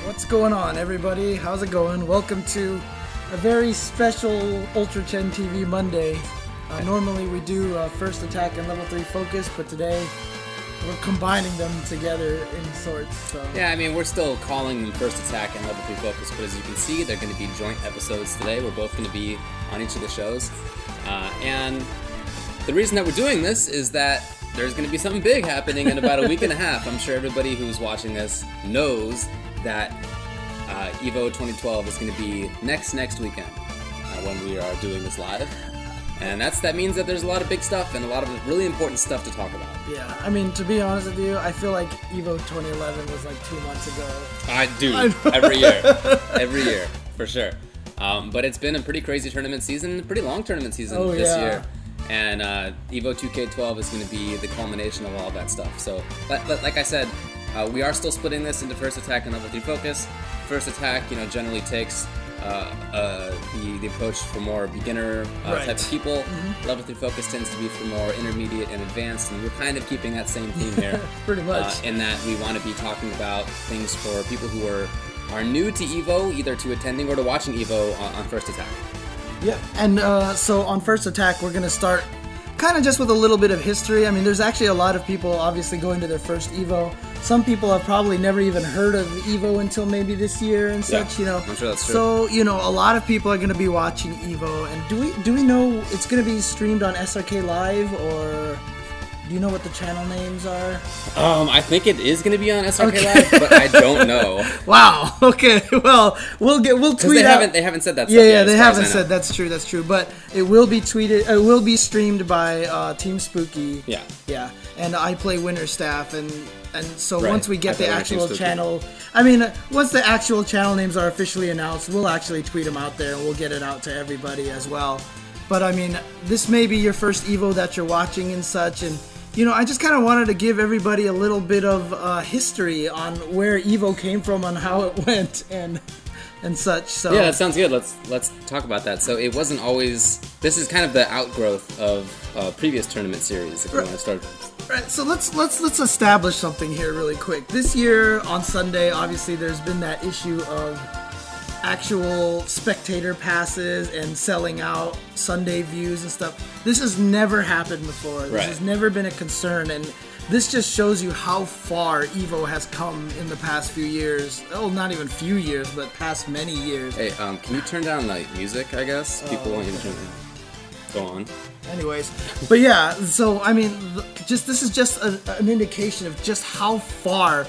What's going on, everybody? How's it going? Welcome to a very special Ultra Chen TV Monday. Normally we do First Attack and Level 3 Focus, but today we're combining them together in sorts. So. Yeah, I mean, we're still calling them First Attack and Level 3 Focus, but as you can see, they're going to be joint episodes today. We're both going to be on each of the shows. And the reason that we're doing this is that there's going to be something big happening in about a week and a half. I'm sure everybody who's watching this knows that EVO 2012 is going to be next weekend when we are doing this live. And that means that there's a lot of big stuff and a lot of really important stuff to talk about. Yeah, I mean, to be honest with you, I feel like EVO 2011 was like 2 months ago. I do, every year, for sure. But it's been a pretty crazy tournament season, a pretty long tournament season this year. And EVO 2K12 is going to be the culmination of all that stuff. So, like I said, we are still splitting this into First Attack and Level 3 Focus. First Attack, generally takes the approach for more beginner type of people. Mm-hmm. Level 3 Focus tends to be for more intermediate and advanced, and we're kind of keeping that same theme here. Pretty much. In that we want to be talking about things for people who are new to EVO, either to attending or to watching EVO on First Attack. Yeah, and so on First Attack, we're going to start kind of just with a little bit of history. I mean, there's actually a lot of people obviously going to their first EVO. Some people have probably never even heard of EVO until maybe this year and such, I'm sure that's true. So, a lot of people are going to be watching EVO. And do we know it's going to be streamed on SRK Live, or do you know what the channel names are? I think it is going to be on SRK Live, but I don't know. Wow. Okay. Well, we'll tweet out. They haven't said that. Stuff Yeah, yet, they haven't said. That's true. But it will be tweeted. It will be streamed by Team Spooky. Yeah. Yeah. And I play Winter Staff, and so right. once we get the actual channel, once the actual channel names are officially announced, we'll actually tweet them out there, and we'll get it out to everybody as well. But this may be your first EVO that you're watching and such, and. I just kind of wanted to give everybody a little bit of history on where EVO came from, on how it went, and such. So yeah, that sounds good. Let's talk about that. So it wasn't always. This is kind of the outgrowth of previous tournament series. If you want to start. Right. So let's establish something here really quick. This year on Sunday, obviously, there's been that issue of actual spectator passes and selling out Sunday views and stuff. This has never happened before. This has never been a concern, and this just shows you how far EVO has come in the past few years. Oh, not even few years, but past many years. Hey, can you turn down the music, I guess? People want you to turn it. Go on. Anyways, but yeah, so this is just an indication of just how far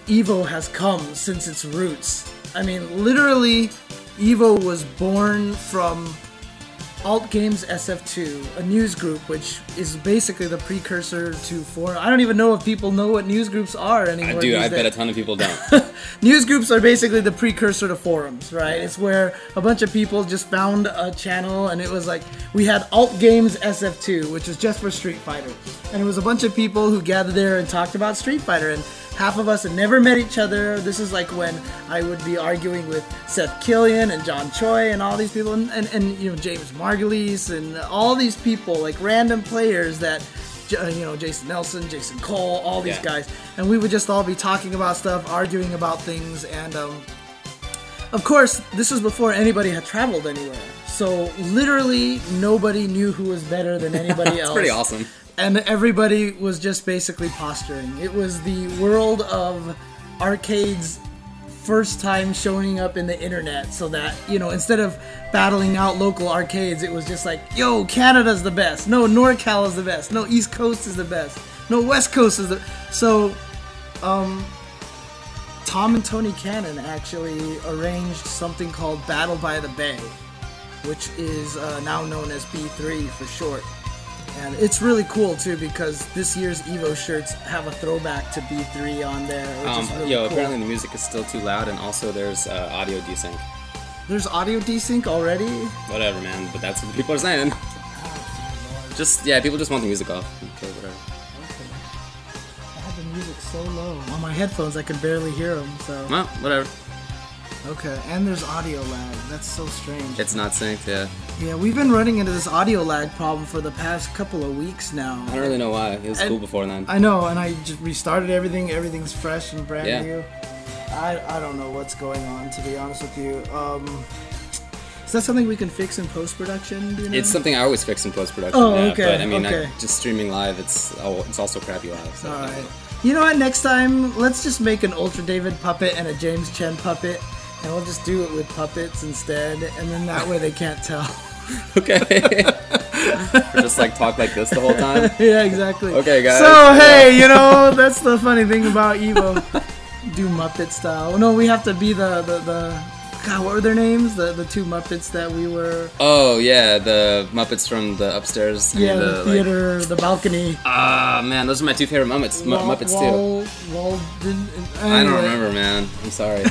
EVO has come since its roots. Literally, EVO was born from Alt Games SF2, a news group, which is basically the precursor to forum. I don't even know if people know what news groups are anymore. I do. I bet a ton of people don't. News groups are basically the precursor to forums, right? Yeah. It's where a bunch of people just found a channel, and it was like, we had Alt Games SF2, which was just for Street Fighter. And it was a bunch of people who gathered there and talked about Street Fighter, and half of us had never met each other. This is like when I would be arguing with Seth Killian and John Choi and all these people, and James Margulies and all these people, like random players that, Jason Nelson, Jason Cole, all these guys. And we would just all be talking about stuff, arguing about things, and of course, this was before anybody had traveled anywhere. So literally nobody knew who was better than anybody else. It's pretty awesome. And everybody was just basically posturing. It was the world of arcades first time showing up in the internet, so that, instead of battling out local arcades, it was just like, yo, Canada's the best. No, NorCal is the best. No, East Coast is the best. No, West Coast is the... So, Tom and Tony Cannon actually arranged something called Battle by the Bay, which is now known as B3 for short. And it's really cool too, because this year's EVO shirts have a throwback to B3 on there, which is really cool. Apparently the music is still too loud, and also there's audio desync. There's audio desync already? Whatever, man, but that's what people are saying. People just want the music off. Okay, whatever. Okay. I have the music so low. On my headphones, I can barely hear them, so... Well, whatever. Okay, and there's audio lag. That's so strange. It's not synced, yeah. Yeah, we've been running into this audio lag problem for the past couple of weeks now. I don't really know why. It was cool before then. I know, and I just restarted everything. Everything's fresh and brand new. I don't know what's going on, to be honest with you. Is that something we can fix in post-production? Do you know? It's something I always fix in post-production. Oh, yeah, okay. But I mean, okay. just streaming live, it's also crappy live. So. All right. You know what? Next time, let's just make an Ultra David puppet and a James Chen puppet, and we'll just do it with puppets instead, and then that way they can't tell. Okay. Or just like talk like this the whole time? Yeah, exactly. Okay, guys. So, hey, you know, that's the funny thing about Evo. Do Muppet style. No, we have to be the God, what were their names? The two Muppets that we were... Oh, yeah, the Muppets from the upstairs. Yeah, the theater, the balcony. Man, those are my two favorite Muppets too. I don't remember, man. I'm sorry.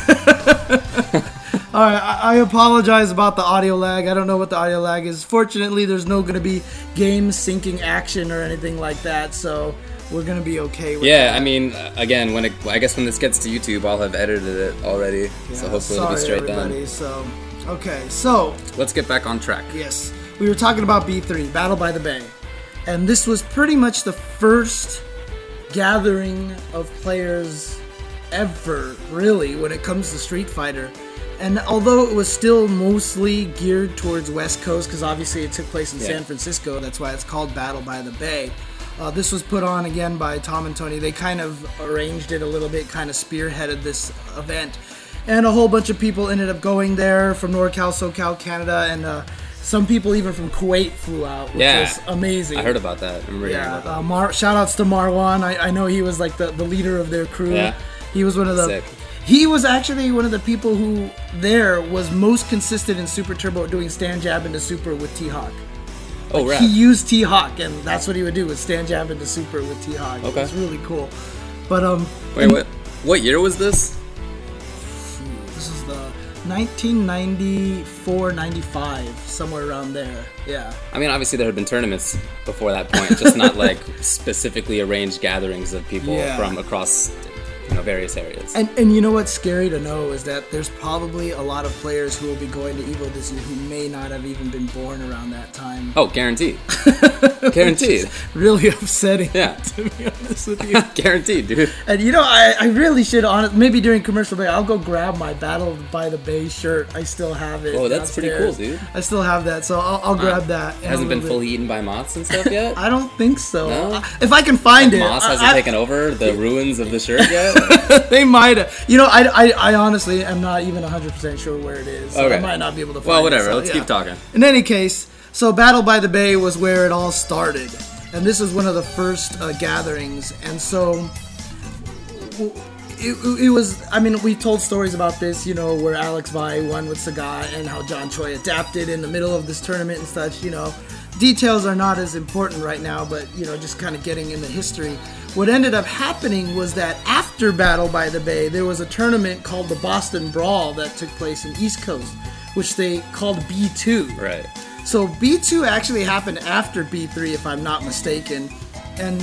Alright, I apologize about the audio lag. I don't know what the audio lag is. Fortunately, there's no going to be game syncing action or anything like that, so... We're gonna be okay with that. I mean, again, I guess when this gets to YouTube, I'll have edited it already, so hopefully it'll be straight done. So, okay, so let's get back on track. Yes, we were talking about B3, Battle by the Bay, and this was pretty much the first gathering of players ever, really, when it comes to Street Fighter. And although it was still mostly geared towards West Coast, because obviously it took place in San Francisco, that's why it's called Battle by the Bay. This was put on again by Tom and Tony. They kind of arranged it a little bit, kind of spearheaded this event. And a whole bunch of people ended up going there from NorCal, SoCal, Canada, and some people even from Kuwait flew out, which was amazing. I heard about that. I remember hearing about that. Shout-outs to Marwan. I know he was like the leader of their crew. Yeah. He was one of the... Sick. He was actually one of the people who there was most consistent in Super Turbo doing stand jab into Super with T-Hawk. Oh, right. He used T-Hawk, and that's what he would do, was stand jab into Super with T-Hawk. Okay. It was really cool. But, Wait, what year was this? This is the 1994, 95, somewhere around there. Yeah. I mean, obviously there had been tournaments before that point, just not like specifically arranged gatherings of people from across... various areas. And you know what's scary to know is that there's probably a lot of players who will be going to EVO this year who may not have even been born around that time. Oh, guaranteed. Guaranteed. Really upsetting, yeah. to be honest with you. Guaranteed, dude. And you know, I really should, maybe during commercial break, I'll go grab my Battle by the Bay shirt. I still have it. Oh, that's downstairs. pretty cool, dude. I still have that, so I'll grab that. It hasn't been fully eaten by moths and stuff yet? I don't think so. No? If I can find it. Moss hasn't taken over the ruins of the shirt yet? They might have. You know, I honestly am not even 100% sure where it is. So okay. I might not be able to find it. Well, whatever. So, let's keep talking. In any case, so Battle by the Bay was where it all started. And this was one of the first gatherings. And so it was, I mean, we told stories about this, you know, where Alex Vai won with Sagat and how John Choi adapted in the middle of this tournament and such, you know. Details are not as important right now, but, you know, just kind of getting into history. What ended up happening was that after Battle by the Bay, there was a tournament called the Boston Brawl that took place in East Coast, which they called B2. Right. So B2 actually happened after B3, if I'm not mistaken. And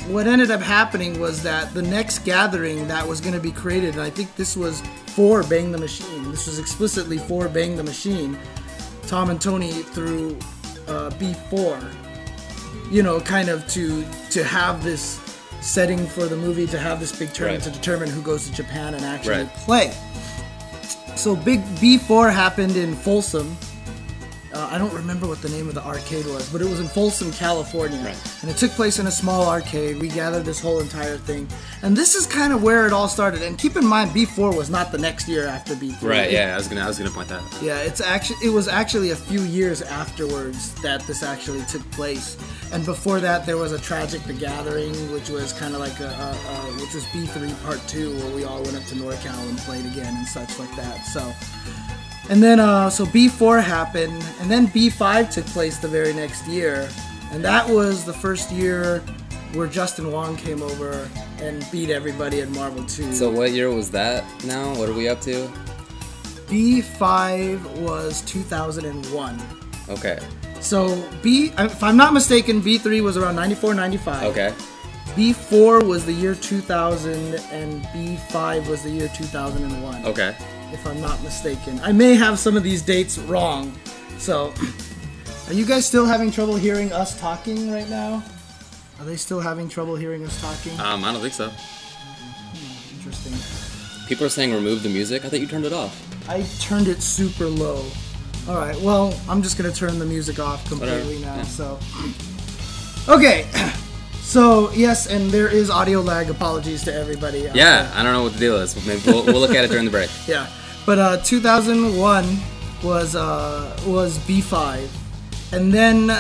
what ended up happening was that the next gathering that was going to be created, and I think this was for Bang the Machine. This was explicitly for Bang the Machine. Tom and Tony threw B4, you know, kind of to have this setting for the movie, to have this big tournament to determine who goes to Japan and actually play. So big B4 happened in Folsom. I don't remember what the name of the arcade was, but it was in Folsom, California. Right. And it took place in a small arcade. We gathered this whole entire thing. And this is kind of where it all started. And keep in mind, B4 was not the next year after B3. Right, yeah, I was gonna point that out. Yeah, it was actually a few years afterwards that this actually took place. And before that, there was a Tragic the Gathering, which was kind of like which was B3 Part 2, where we all went up to NorCal and played again and such like that. So... And then, so B4 happened, and then B5 took place the very next year, and that was the first year where Justin Wong came over and beat everybody at Marvel 2. So what year was that now? What are we up to? B5 was 2001. Okay. So, if I'm not mistaken, B3 was around 94, 95. Okay. B4 was the year 2000, and B5 was the year 2001. Okay. If I'm not mistaken. I may have some of these dates wrong. So, are you guys still having trouble hearing us talking right now? Are they still having trouble hearing us talking? I don't think so. Interesting. People are saying remove the music. I thought you turned it off. I turned it super low. All right, well, I'm just going to turn the music off completely now. Yeah. So, okay. So, yes, and there is audio lag. Apologies to everybody. Yeah, I don't know what the deal is. Maybe we'll look at it during the break. Yeah, but 2001 was B5. And then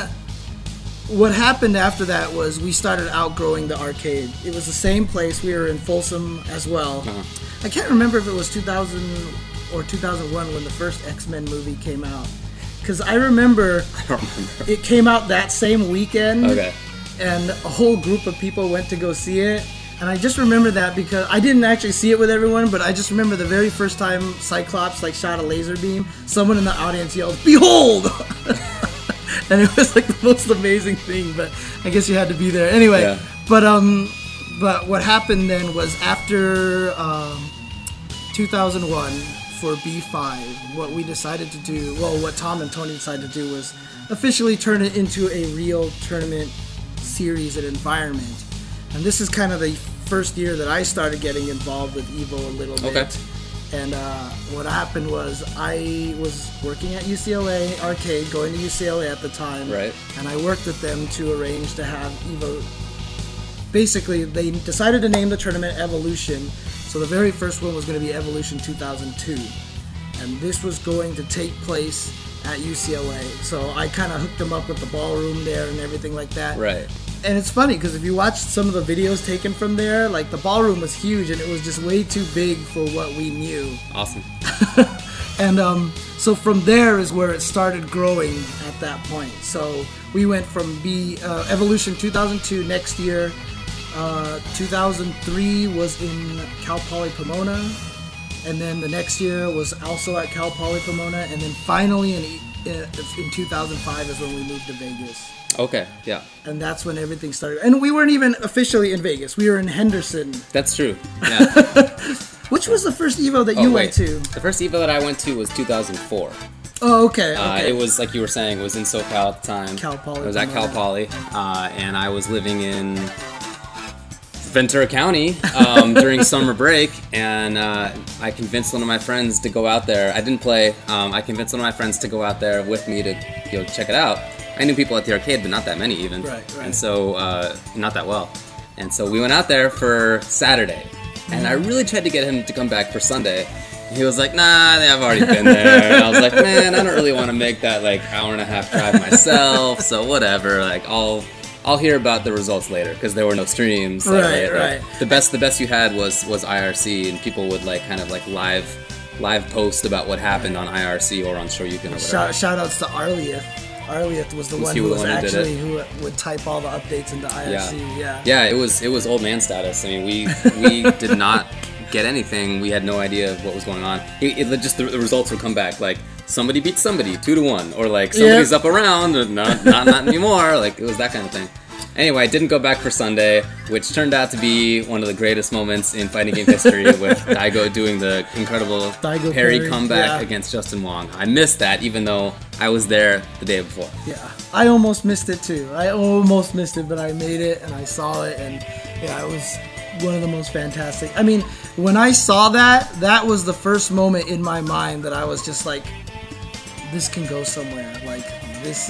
what happened after that was we started outgrowing the arcade. It was the same place. We were in Folsom as well. Uh-huh. I can't remember if it was 2000 or 2001 when the first X-Men movie came out. Because I don't remember it came out that same weekend. Okay. And a whole group of people went to go see it. And I just remember that because I didn't actually see it with everyone, but I just remember the very first time Cyclops shot a laser beam, someone in the audience yelled, "Behold!" And it was like the most amazing thing, but I guess you had to be there. Anyway, yeah. But what happened then was after 2001 for B5, what we decided to do, well, what Tom and Tony decided to do was officially turn it into a real tournament series and environment. And this is kind of the first year that I started getting involved with EVO a little bit. Okay. And what happened was I was working at UCLA Arcade, going to UCLA at the time. Right. And I worked with them to arrange to have EVO. Basically, they decided to name the tournament Evolution. So the very first one was going to be Evolution 2002. And this was going to take place at UCLA. So I kind of hooked them up with the ballroom there and everything like that. Right. And it's funny because if you watch some of the videos taken from there, the ballroom was huge and it was just way too big for what we knew. Awesome. And so from there is where it started growing at that point. So we went from Evolution 2002 next year. 2003 was in Cal Poly Pomona. And then the next year was also at Cal Poly Pomona. And then finally in 2005 is when we moved to Vegas. Okay, yeah. And that's when everything started. And we weren't even officially in Vegas. We were in Henderson. That's true, yeah. Which was the first EVO that you went to? The first EVO that I went to was 2004. Oh, okay. It was, like you were saying, it was in SoCal at the time. Cal Poly. It was at Cal Poly. And I was living in Ventura County during summer break. And I convinced one of my friends to go out there. I didn't play. I convinced one of my friends to go out there with me to check it out. I knew people at the arcade, but not that many even. Right. And so, not that well. And so we went out there for Saturday. And I really tried to get him to come back for Sunday. And he was like, nah, I've already been there. And I was like, man, I don't really want to make that hour and a half drive myself. So whatever, I'll hear about the results later because there were no streams. Right. The best you had was IRC, and people would live post about what happened on IRC or on Shoryuken or whatever. Shout outs to Arlieth. Arlieth was the one who would type all the updates into IRC. Yeah, it was old man status. I mean, we did not get anything. We had no idea what was going on. Just the results would come back somebody beat somebody 2-1, or somebody's up around, or not anymore. It was that kind of thing. Anyway, I didn't go back for Sunday, which turned out to be one of the greatest moments in fighting game history with Daigo doing the incredible parry comeback against Justin Wong. I missed that, even though I was there the day before. Yeah, I almost missed it too. But I made it and I saw it, and it was one of the most fantastic. I mean, when I saw that was the first moment in my mind that I was just like, this can go somewhere. This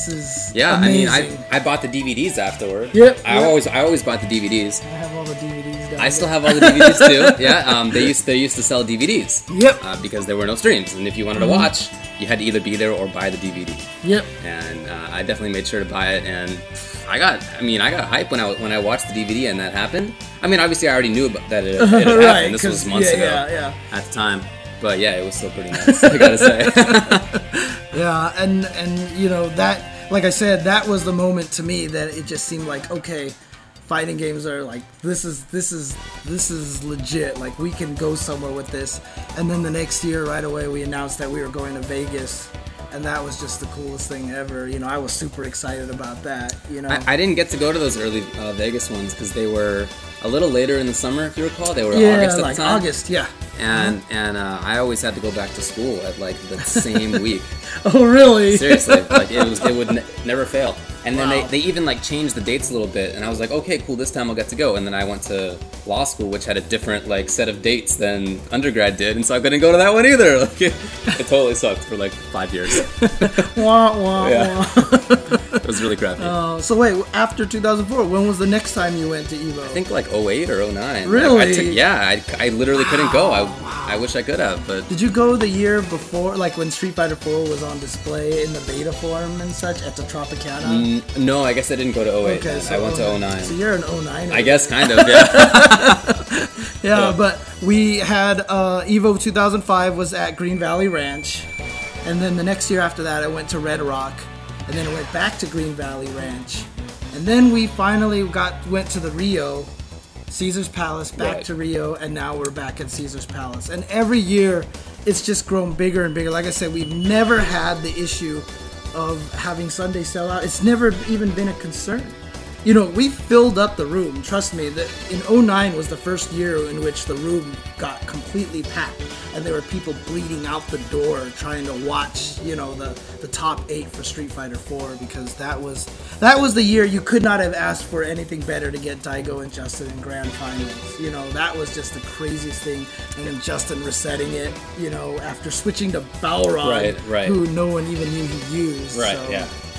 is yeah. amazing. I mean, I bought the DVDs afterward. Yep. I always bought the DVDs. I have all the DVDs down I still have all the DVDs too. Yeah. They used to sell DVDs. Yep. Because there were no streams, and if you wanted to watch, you had to either be there or buy the DVD. Yep. And I definitely made sure to buy it, and I got hyped when I watched the DVD and that happened. I mean, obviously I already knew that it had happened. Right, this was months ago at the time. But yeah, it was still pretty nice, I gotta say. Yeah, and that, like I said, that was the moment to me that it just seemed like, okay, fighting games are this is legit. We can go somewhere with this. And then the next year, right away, we announced that we were going to Vegas. And that was just the coolest thing ever. I was super excited about that. I didn't get to go to those early Vegas ones because they were a little later in the summer, if you recall. They were August at the time. August, yeah. And I always had to go back to school at the same week. Oh, really? Seriously, it would never fail. And then they even like changed the dates a little bit, and I was like, okay, cool, this time I'll get to go. And then I went to law school, which had a different like set of dates than undergrad did, and so I couldn't go to that one either. Like it totally sucked for like 5 years. Wah, wah, yeah. wah. It was really crappy. So wait, after 2004, when was the next time you went to Evo? I think like 08 or 09. Really? I literally couldn't go. I wish I could have, but... Did you go the year before, like when Street Fighter 4 was on display in the beta form and such at the Tropicana? No, I guess I didn't go to 08. Okay, so I went to 09. So you're an 09. I guess, kind of, yeah. Yeah, but we had Evo 2005 was at Green Valley Ranch. And then the next year after that, I went to Red Rock. And then I went back to Green Valley Ranch. And then we finally went to the Rio, Caesar's Palace, back to Rio, and now we're back at Caesar's Palace. And every year, it's just grown bigger and bigger. Like I said, we've never had the issue of having Sunday sellout. It's never even been a concern. You know, we filled up the room. Trust me, that in 09 was the first year in which the room got completely packed. And there were people bleeding out the door trying to watch, you know, the top 8 for Street Fighter 4, because that was the year you could not have asked for anything better to get Daigo and Justin in grand finals. You know, that was just the craziest thing. And then Justin resetting it, you know, after switching to Balrog, who no one even knew he used. Right, so.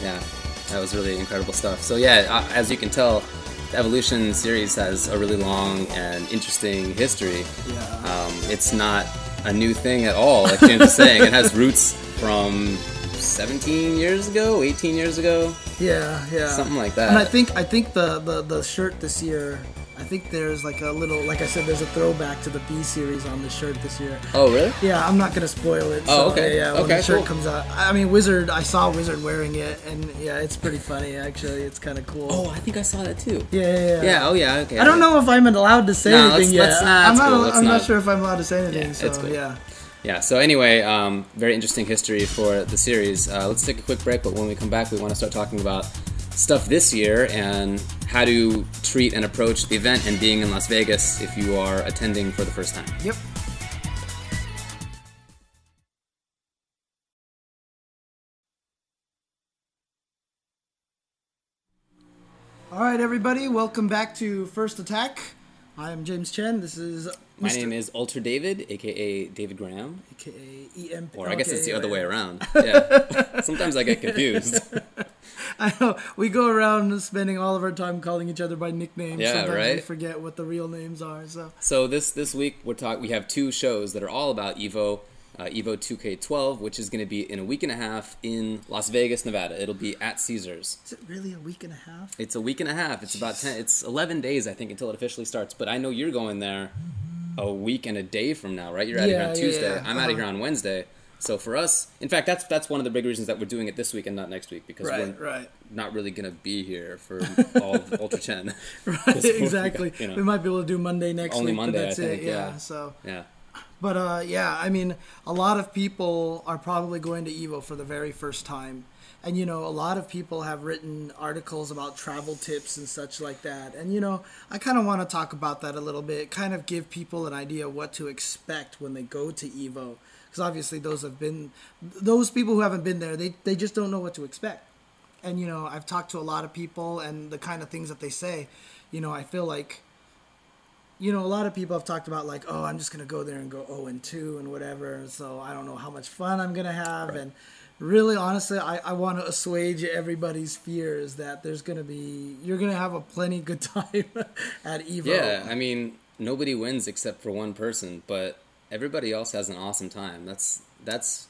yeah. That was really incredible stuff. So yeah, as you can tell, the Evolution series has a really long and interesting history. Yeah. It's not a new thing at all, like James was saying. It has roots from 17 years ago, 18 years ago. Yeah. Something like that. And I think the shirt this year, I think there's like a little, like I said, there's a throwback to the B series on the shirt this year. Oh, really? Yeah, I'm not gonna spoil it. Oh, okay. Yeah, when the shirt comes out. I mean, I saw Wizard wearing it, and yeah, it's pretty funny actually. It's kind of cool. Oh, I think I saw that too. Yeah. Yeah. Oh, yeah. Okay. I don't know if I'm allowed to say anything yet. I'm not sure if I'm allowed to say anything. Yeah, it's cool. Yeah. Yeah, so anyway, very interesting history for the series. Let's take a quick break, but when we come back, we want to start talking about stuff this year and how to treat and approach the event and being in Las Vegas if you are attending for the first time. Yep. All right, everybody, welcome back to First Attack. I am James Chen. This is My name is Alter David, aka David Graham. AKA EM. Or I guess it's the other way around. Yeah. Sometimes I get confused. I know. We go around spending all of our time calling each other by nicknames. Yeah, Sometimes right? we forget what the real names are. So this week we have 2 shows that are all about Evo. Evo 2K12, which is going to be in a week and a half in Las Vegas, Nevada. It'll be at Caesars. Is it really a week and a half? It's a week and a half. It's about 10. It's 11 days, I think, until it officially starts. But I know you're going there a week and a day from now, right? You're out of here on Tuesday. Yeah. I'm out of here on Wednesday. So for us, in fact, that's one of the big reasons that we're doing it this week and not next week, because we're not really going to be here for all of Ultra Chen. Right, exactly. You know, we might be able to do Monday next week. Only Monday, but that's I think. Yeah. So. Yeah. But yeah, I mean, a lot of people are probably going to Evo for the very first time. And, you know, a lot of people have written articles about travel tips and such like that. And, you know, I kind of want to talk about that a little bit, kind of give people an idea of what to expect when they go to Evo. Because obviously those people who haven't been there, they just don't know what to expect. And, you know, I've talked to a lot of people and the kind of things that they say, you know, I feel like, you know, a lot of people have talked about like, oh, I'm just going to go there and go 0-2 and whatever. So I don't know how much fun I'm going to have. Right. And really, honestly, I want to assuage everybody's fears that you're going to have a plenty good time at Evo. Yeah, I mean, nobody wins except for one person, but everybody else has an awesome time. That's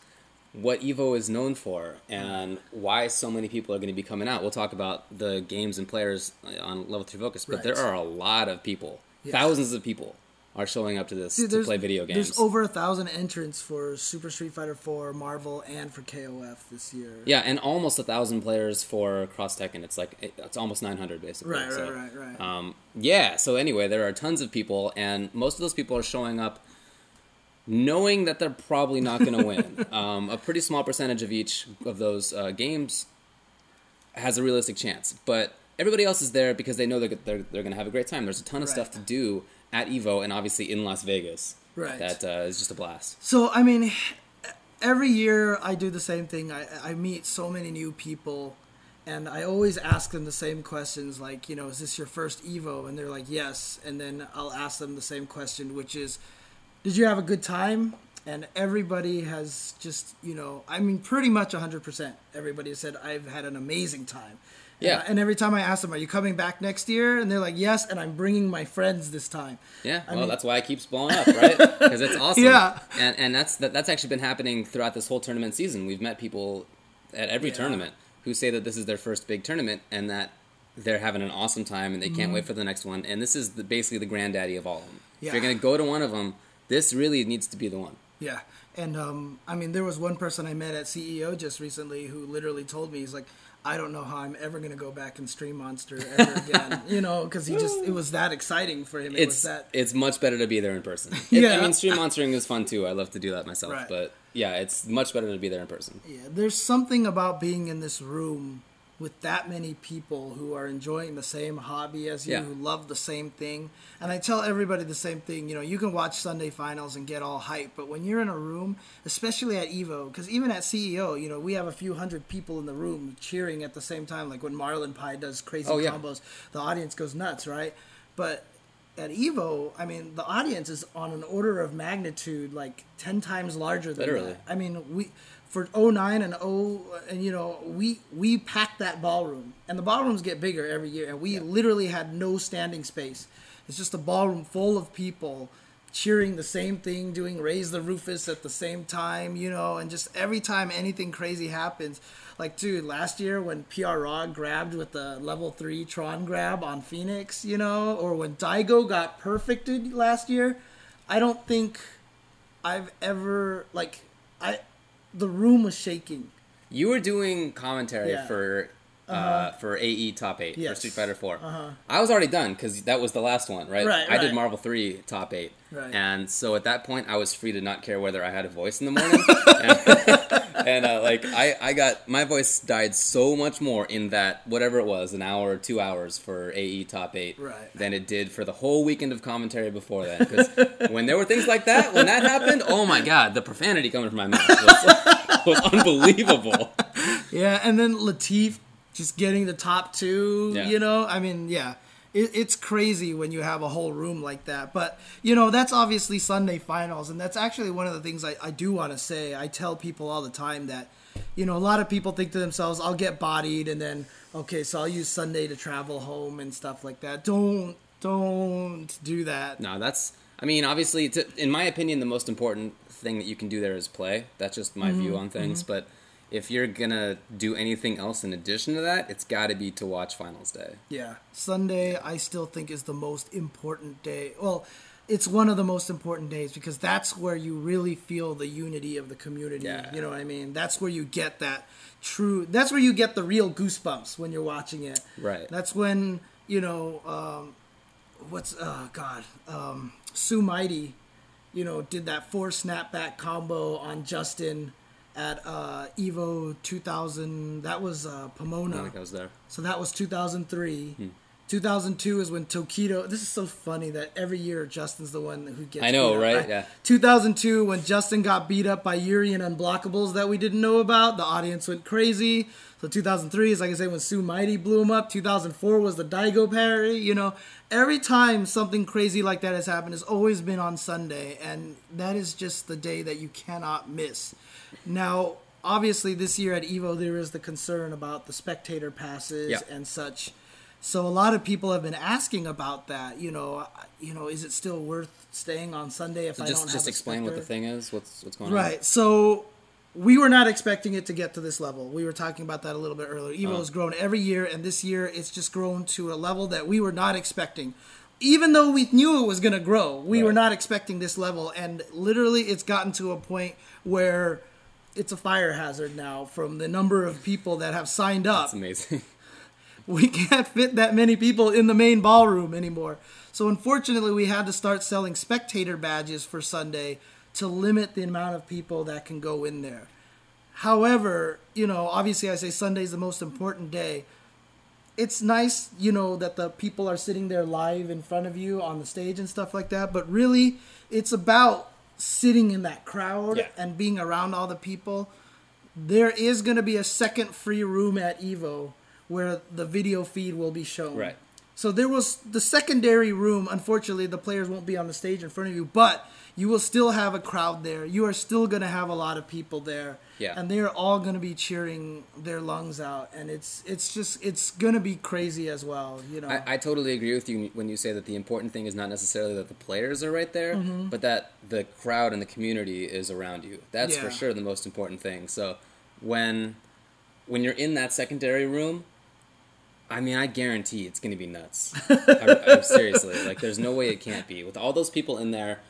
what Evo is known for and why so many people are going to be coming out. We'll talk about the games and players on Level 3 Focus, but there are a lot of people. Yeah. Thousands of people are showing up to this to play video games. There's over 1,000 entrants for Super Street Fighter 4, Marvel, and for KOF this year. Yeah, and almost 1,000 players for Cross Tekken. It's almost 900 basically. Right. Yeah. So anyway, there are tons of people, and most of those people are showing up knowing that they're probably not going to win. A pretty small percentage of each of those games has a realistic chance, but everybody else is there because they know they're going to have a great time. There's a ton of stuff to do at Evo and obviously in Las Vegas. Right. That is just a blast. So, I mean, every year I do the same thing. I meet so many new people, And I always ask them the same questions, like, is this your first Evo? And they're like, yes. And then I'll ask them the same question, which is, did you have a good time? And everybody has just, pretty much 100%. Everybody has said, I've had an amazing time. Yeah. And every time I ask them, are you coming back next year? And they're like, yes, and I'm bringing my friends this time. Yeah, that's why it keeps blowing up, right? Because it's awesome. Yeah. And that's actually been happening throughout this whole tournament season. We've met people at every tournament who say that this is their first big tournament and that they're having an awesome time and they can't wait for the next one. And this is basically the granddaddy of all of them. Yeah. If you're going to go to one of them, this really needs to be the one. Yeah. And, there was one person I met at CEO just recently who literally told me, he's like, I don't know how I'm ever going to go back and stream Monster ever again, because it was that exciting for him. It's much better to be there in person. Stream monstering is fun too. I love to do that myself. Right. But yeah, it's much better to be there in person. Yeah, there's something about being in this room with that many people who are enjoying the same hobby as you, who love the same thing. And I tell everybody the same thing. You can watch Sunday finals and get all hyped, but when you're in a room, especially at EVO, because even at CEO, we have a few hundred people in the room cheering at the same time. Like when Marlon Pie does crazy combos, the audience goes nuts, right? But at EVO, the audience is on an order of magnitude like 10 times larger than that. For 09 and we packed that ballroom, and the ballrooms get bigger every year, and we literally had no standing space. It's just a ballroom full of people cheering the same thing, doing Raise the Rufus at the same time, and just every time anything crazy happens. Like, dude, last year when PR Raw grabbed with the level 3 Tron grab on Phoenix, or when Daigo got perfected last year, I don't think I've ever, the room was shaking. You were doing commentary for AE Top 8 for Street Fighter 4. I was already done because that was the last one, right? I did Marvel 3 Top 8. Right. And so at that point, I was free to not care whether I had a voice in the morning. I got, my voice died so much more in that, whatever it was, an hour or 2 hours for AE Top 8 than it did for the whole weekend of commentary before that. Because when there were things like that, when that happened, oh my God, the profanity coming from my mouth was unbelievable. Yeah, and then Latif just getting the top 2, It's crazy when you have a whole room like that. But, that's obviously Sunday finals. And that's actually one of the things I do want to say. I tell people all the time that, a lot of people think to themselves, I'll get bodied and then, okay, so I'll use Sunday to travel home and stuff like that. Don't do that. No, that's, obviously, in my opinion, the most important thing that you can do there is play. That's just my view on things. But if you're going to do anything else in addition to that, it's got to be to watch Finals Day. Yeah. Sunday, I still think, is the most important day. Well, it's one of the most important days because that's where you really feel the unity of the community. Yeah. You know what I mean? That's where you get that's where you get the real goosebumps when you're watching it. Right. That's when, Sue Mighty, did that 4 snapback combo on Justin at Evo 2000. That was Pomona. I think I was there. So that was 2003. 2002 is when Tokido. This is so funny that every year Justin's the one who gets. I know, beat up, right? Yeah. 2002 when Justin got beat up by Yuri and Unblockables that we didn't know about. The audience went crazy. So 2003 is, like I say, when Sue Mighty blew him up. 2004 was the Daigo parry. Every time something crazy like that has happened, it's always been on Sunday, and that is just the day that you cannot miss. Now, obviously, this year at EVO, there is the concern about the spectator passes and such. So a lot of people have been asking about that. Is it still worth staying on Sunday if I don't have a just explain what the thing is? What's going on? Right. So we were not expecting it to get to this level. We were talking about that a little bit earlier. EVO has grown every year, and this year it's just grown to a level that we were not expecting. Even though we knew it was going to grow, we were not expecting this level. And literally it's gotten to a point where it's a fire hazard now from the number of people that have signed up. That's amazing. We can't fit that many people in the main ballroom anymore. So unfortunately, we had to start selling spectator badges for Sunday to limit the amount of people that can go in there. However, obviously I say Sunday is the most important day. It's nice, that the people are sitting there live in front of you on the stage and stuff like that. But really, it's about sitting in that crowd and being around all the people. There is going to be a second free room at EVO where the video feed will be shown. Right. So there was the secondary room. Unfortunately, the players won't be on the stage in front of you, but you will still have a crowd there. You are still going to have a lot of people there. Yeah. And they're all going to be cheering their lungs out. And it's going to be crazy as well, you know. I totally agree with you when you say that the important thing is not necessarily that the players are right there, but that the crowd and the community is around you. That's for sure the most important thing. So when you're in that secondary room, I mean, I guarantee it's going to be nuts. I'm seriously, like, there's no way it can't be. With all those people in there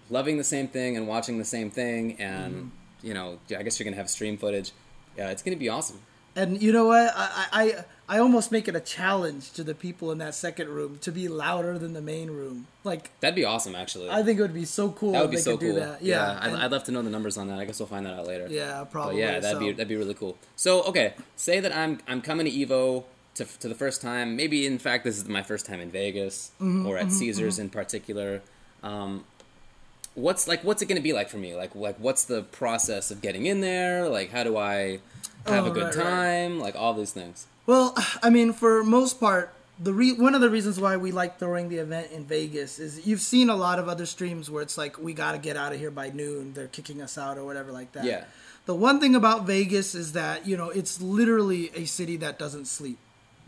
loving the same thing and watching the same thing, and, you know, I guess you're going to have stream footage. Yeah, it's going to be awesome. And you know what? I almost make it a challenge to the people in that second room to be louder than the main room. Like, that'd be awesome, actually. I think it would be so cool that would if be they so could cool. do that. Yeah, I'd love to know the numbers on that. I guess we'll find that out later. Yeah, probably. But yeah, that'd be really cool. So, okay, say that I'm coming to Evo to the first time. Maybe, in fact, this is my first time in Vegas or at Caesars in particular. What's it going to be like for me? Like what's the process of getting in there? Like, how do I have a good time? Like, all these things. Well, I mean, for most part, one of the reasons why we like throwing the event in Vegas is you've seen a lot of other streams where it's like, we got to get out of here by noon. They're kicking us out or whatever like that. Yeah. The one thing about Vegas is that, you know, it's literally a city that doesn't sleep.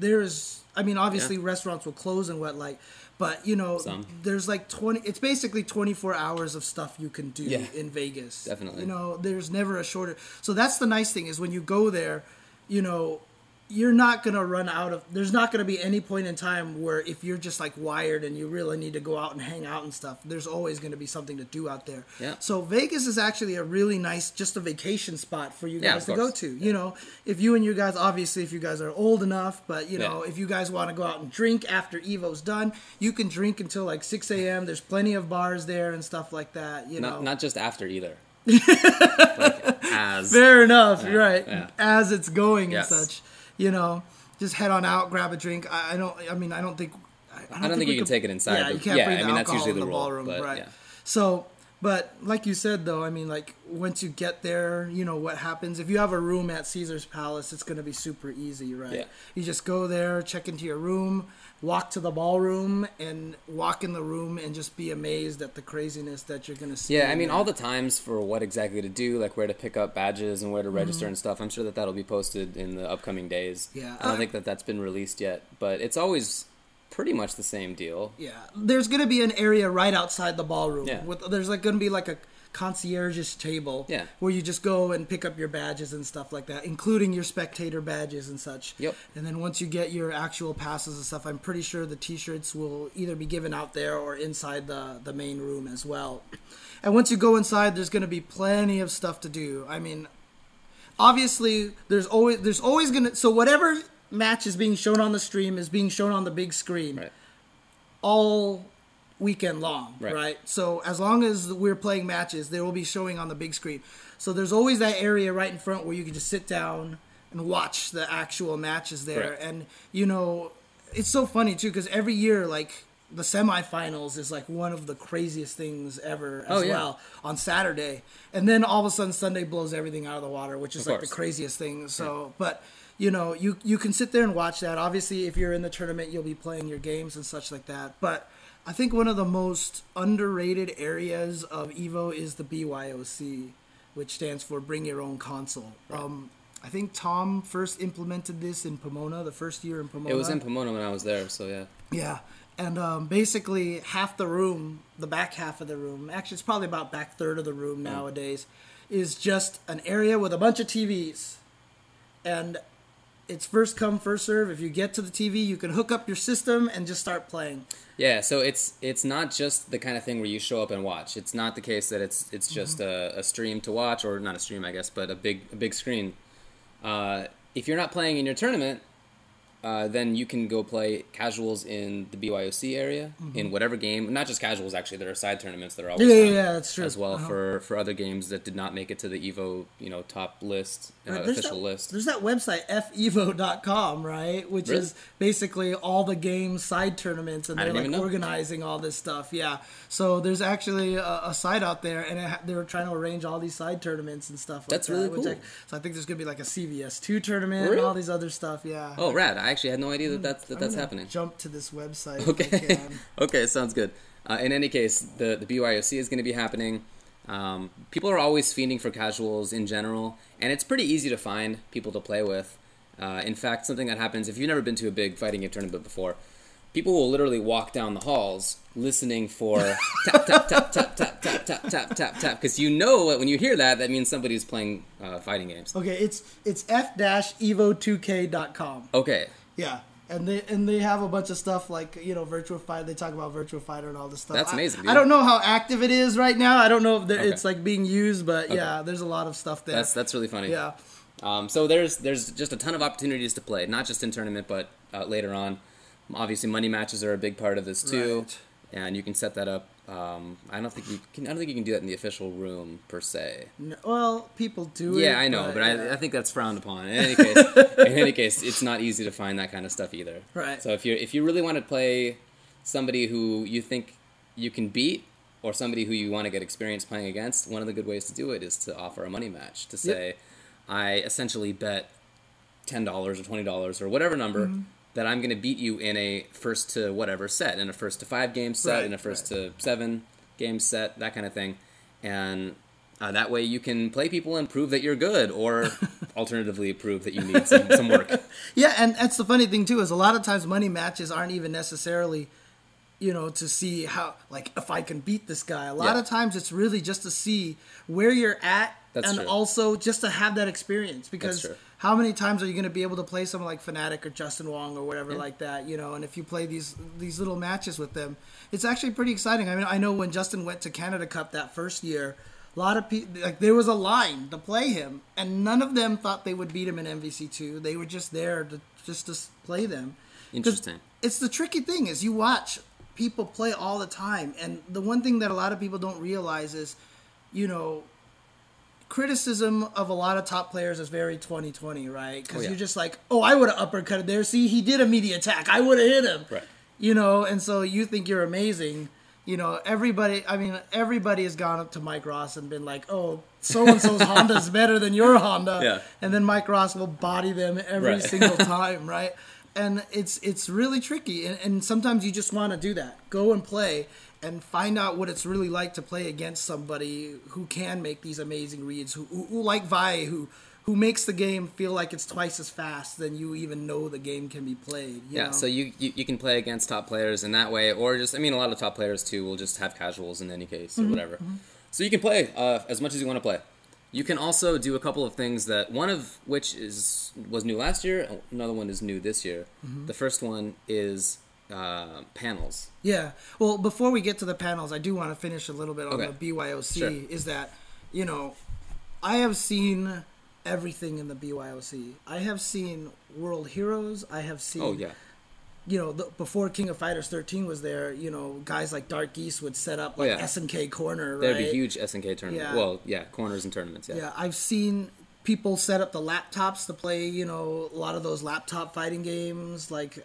Obviously restaurants will close and whatnot, but, you know, there's like it's basically 24 hours of stuff you can do in Vegas. Definitely. You know, there's never a shorter. So that's the nice thing is when you go there, you know, you're not going to run out of, there's not going to be any point in time where if you're just like wired and you really need to go out and hang out and stuff, there's always going to be something to do out there. Yeah. So Vegas is actually a really nice, just a vacation spot for you guys to go to. Yeah. You know, if you and your guys, obviously if you guys are old enough, but you know, if you guys want to go out and drink after Evo's done, you can drink until like 6 a.m. There's plenty of bars there and stuff like that. You know, not just after either. Fair enough. You're right. Yeah. As it's going and such. You know, just head on out, grab a drink. I don't think you can take it inside. Yeah, you can't bring the alcohol that's usually in the rule, ballroom, right? Yeah. So, but like you said, though, I mean, like once you get there, you know what happens. If you have a room at Caesar's Palace, it's going to be super easy, right? Yeah. You just go there, check into your room, walk to the ballroom, and walk in the room and just be amazed at the craziness that you're going to see. Yeah, I mean, all the times for what exactly to do, like where to pick up badges and where to register and stuff, I'm sure that'll be posted in the upcoming days. Yeah. I don't think that's been released yet, but it's always pretty much the same deal. Yeah. There's going to be an area right outside the ballroom. Yeah. There's like going to be like a concierge's table where you just go and pick up your badges and stuff like that, including your spectator badges and such. Yep. And then once you get your actual passes and stuff, I'm pretty sure the t-shirts will either be given out there or inside the main room as well. And once you go inside, there's going to be plenty of stuff to do. I mean, obviously there's always going to, so whatever match is being shown on the stream is being shown on the big screen all weekend long, right? So as long as we're playing matches, they will be showing on the big screen. So there's always that area right in front where you can just sit down and watch the actual matches there. And, you know, it's so funny, too, because every year, like, the semifinals is, like, one of the craziest things ever as well on Saturday. And then all of a sudden Sunday blows everything out of the water, which is, like, the craziest thing. So, but... You know, you can sit there and watch that. Obviously, if you're in the tournament, you'll be playing your games and such like that. But I think one of the most underrated areas of EVO is the BYOC, which stands for Bring Your Own Console. I think Tom first implemented this in Pomona, the first year in Pomona. It was in Pomona when I was there, so yeah. Yeah, and basically half the room, the back half of the room, actually it's probably about back third of the room nowadays, is just an area with a bunch of TVs. And it's first come, first serve. If you get to the TV, you can hook up your system and just start playing. Yeah, so it's not just the kind of thing where you show up and watch. It's not the case that it's just a stream to watch, or not a stream, I guess, but a big screen. If you're not playing in your tournament, then you can go play casuals in the BYOC area in whatever game. Not just casuals, actually. There are side tournaments that are always fun that's true. as well for other games that did not make it to the Evo, top list, official list. There's that website fevo.com, right? Which is basically all the games side tournaments, and they're like organizing all this stuff. Yeah. So there's actually a site out there, and they were trying to arrange all these side tournaments and stuff. That's really cool. So I think there's gonna be like a CVS2 tournament and all these other stuff. Yeah. Oh, rad! I actually had no idea that's happening. Jump to this website. Okay. Okay, sounds good. In any case, the BYOC is going to be happening. People are always fiending for casuals in general, and it's pretty easy to find people to play with. In fact, something that happens if you've never been to a big fighting game tournament before, people will literally walk down the halls listening for tap tap tap tap tap tap tap tap tap tap, because when you hear that means somebody's playing fighting games. Okay, it's f-evo2k.com. Okay. Yeah. And they have a bunch of stuff like, Virtua Fighter. They talk about Virtua Fighter and all this stuff. That's amazing. I don't know how active it is right now. I don't know if it's like being used, but yeah, there's a lot of stuff there. That's really funny. Yeah. So there's just a ton of opportunities to play, not just in tournament, but later on. Obviously, money matches are a big part of this too, right. And you can set that up. I don't think you can do that in the official room per se. No, well, people do it. Yeah, I know, but I think that's frowned upon. In any case, it's not easy to find that kind of stuff either. Right. So if you really want to play somebody who you think you can beat, or somebody who you want to get experience playing against, one of the good ways to do it is to offer a money match. To say, I essentially bet $10 or $20 or whatever number. That I'm going to beat you in a first to whatever set, in a first to 5 game set, in a first to 7 game set, that kind of thing. And that way you can play people and prove that you're good, or alternatively prove that you need some work. Yeah, and that's the funny thing too, is a lot of times money matches aren't even necessarily, to see how, like, if I can beat this guy. A lot of times it's really just to see where you're at. That's true. Also just to have that experience, because how many times are you going to be able to play someone like Fnatic or Justin Wong or whatever like that, and if you play these little matches with them, it's actually pretty exciting. I mean, I know when Justin went to Canada Cup that first year, a lot of people, like, there was a line to play him, and none of them thought they would beat him in MVC2. They were just there to play them. Interesting. It's the tricky thing is you watch people play all the time, and the one thing that a lot of people don't realize is, criticism of a lot of top players is very 2020, right? Because you're just like, I would have uppercutted there. See, he did a media attack. I would have hit him. Right. And so you think you're amazing. Everybody has gone up to Mike Ross and been like, so-and-so's Honda is better than your Honda. Yeah. And then Mike Ross will body them every single time, right? And it's really tricky. And sometimes you just want to do that. Go and play and find out what it's really like to play against somebody who can make these amazing reads, who like Vi, who makes the game feel like it's twice as fast than you even know the game can be played. You know? So you can play against top players in that way, or just, a lot of top players too will just have casuals in any case, or whatever. So you can play as much as you want to play. You can also do a couple of things, that one of which was new last year, another one is new this year. The first one is panels. Yeah. Well, before we get to the panels, I do want to finish a little bit on the BYOC. Sure. Is that, I have seen everything in the BYOC. I have seen World Heroes. I have seen... before King of Fighters 13 was there, guys like Dark Geese would set up SNK Corner, right? There'd be huge SNK tournaments. Yeah. Well, corners and tournaments, Yeah, I've seen people set up the laptops to play, a lot of those laptop fighting games, like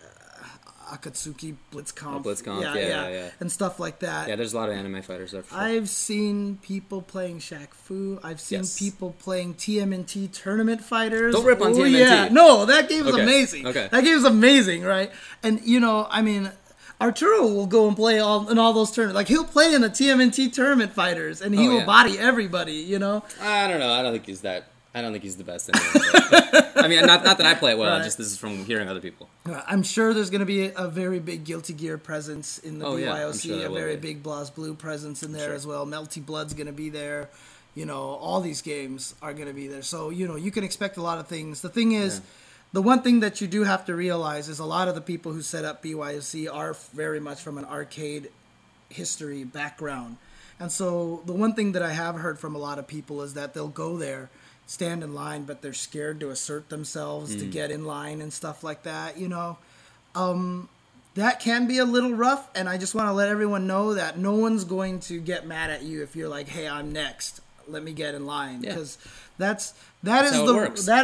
Akatsuki, Blitzkampf. Blitzkampf, yeah. And stuff like that. Yeah, there's a lot of anime fighters there. For sure. I've seen people playing Shaq Fu. I've seen people playing TMNT tournament fighters. Don't rip on TMNT. Yeah. No, that game is amazing. Okay. That game is amazing, right? And, Arturo will go and play in all those tournaments. Like, he'll play in the TMNT tournament fighters, and he will body everybody, I don't know. I don't think he's the best anyway. Not that I play it well. Right. Just this is from hearing other people. I'm sure there's going to be a very big Guilty Gear presence in the BYOC. Sure a very big BlazBlue presence in there as well. Melty Blood's going to be there. All these games are going to be there. So, you can expect a lot of things. The thing is, the one thing that you do have to realize is a lot of the people who set up BYOC are very much from an arcade history background. And so the one thing that I have heard from a lot of people is that they'll go there stand in line, but they're scared to assert themselves to get in line and stuff like that, you know. That can be a little rough, and I just want to let everyone know that no one's going to get mad at you if you're like, hey, I'm next. Let me get in line. Because that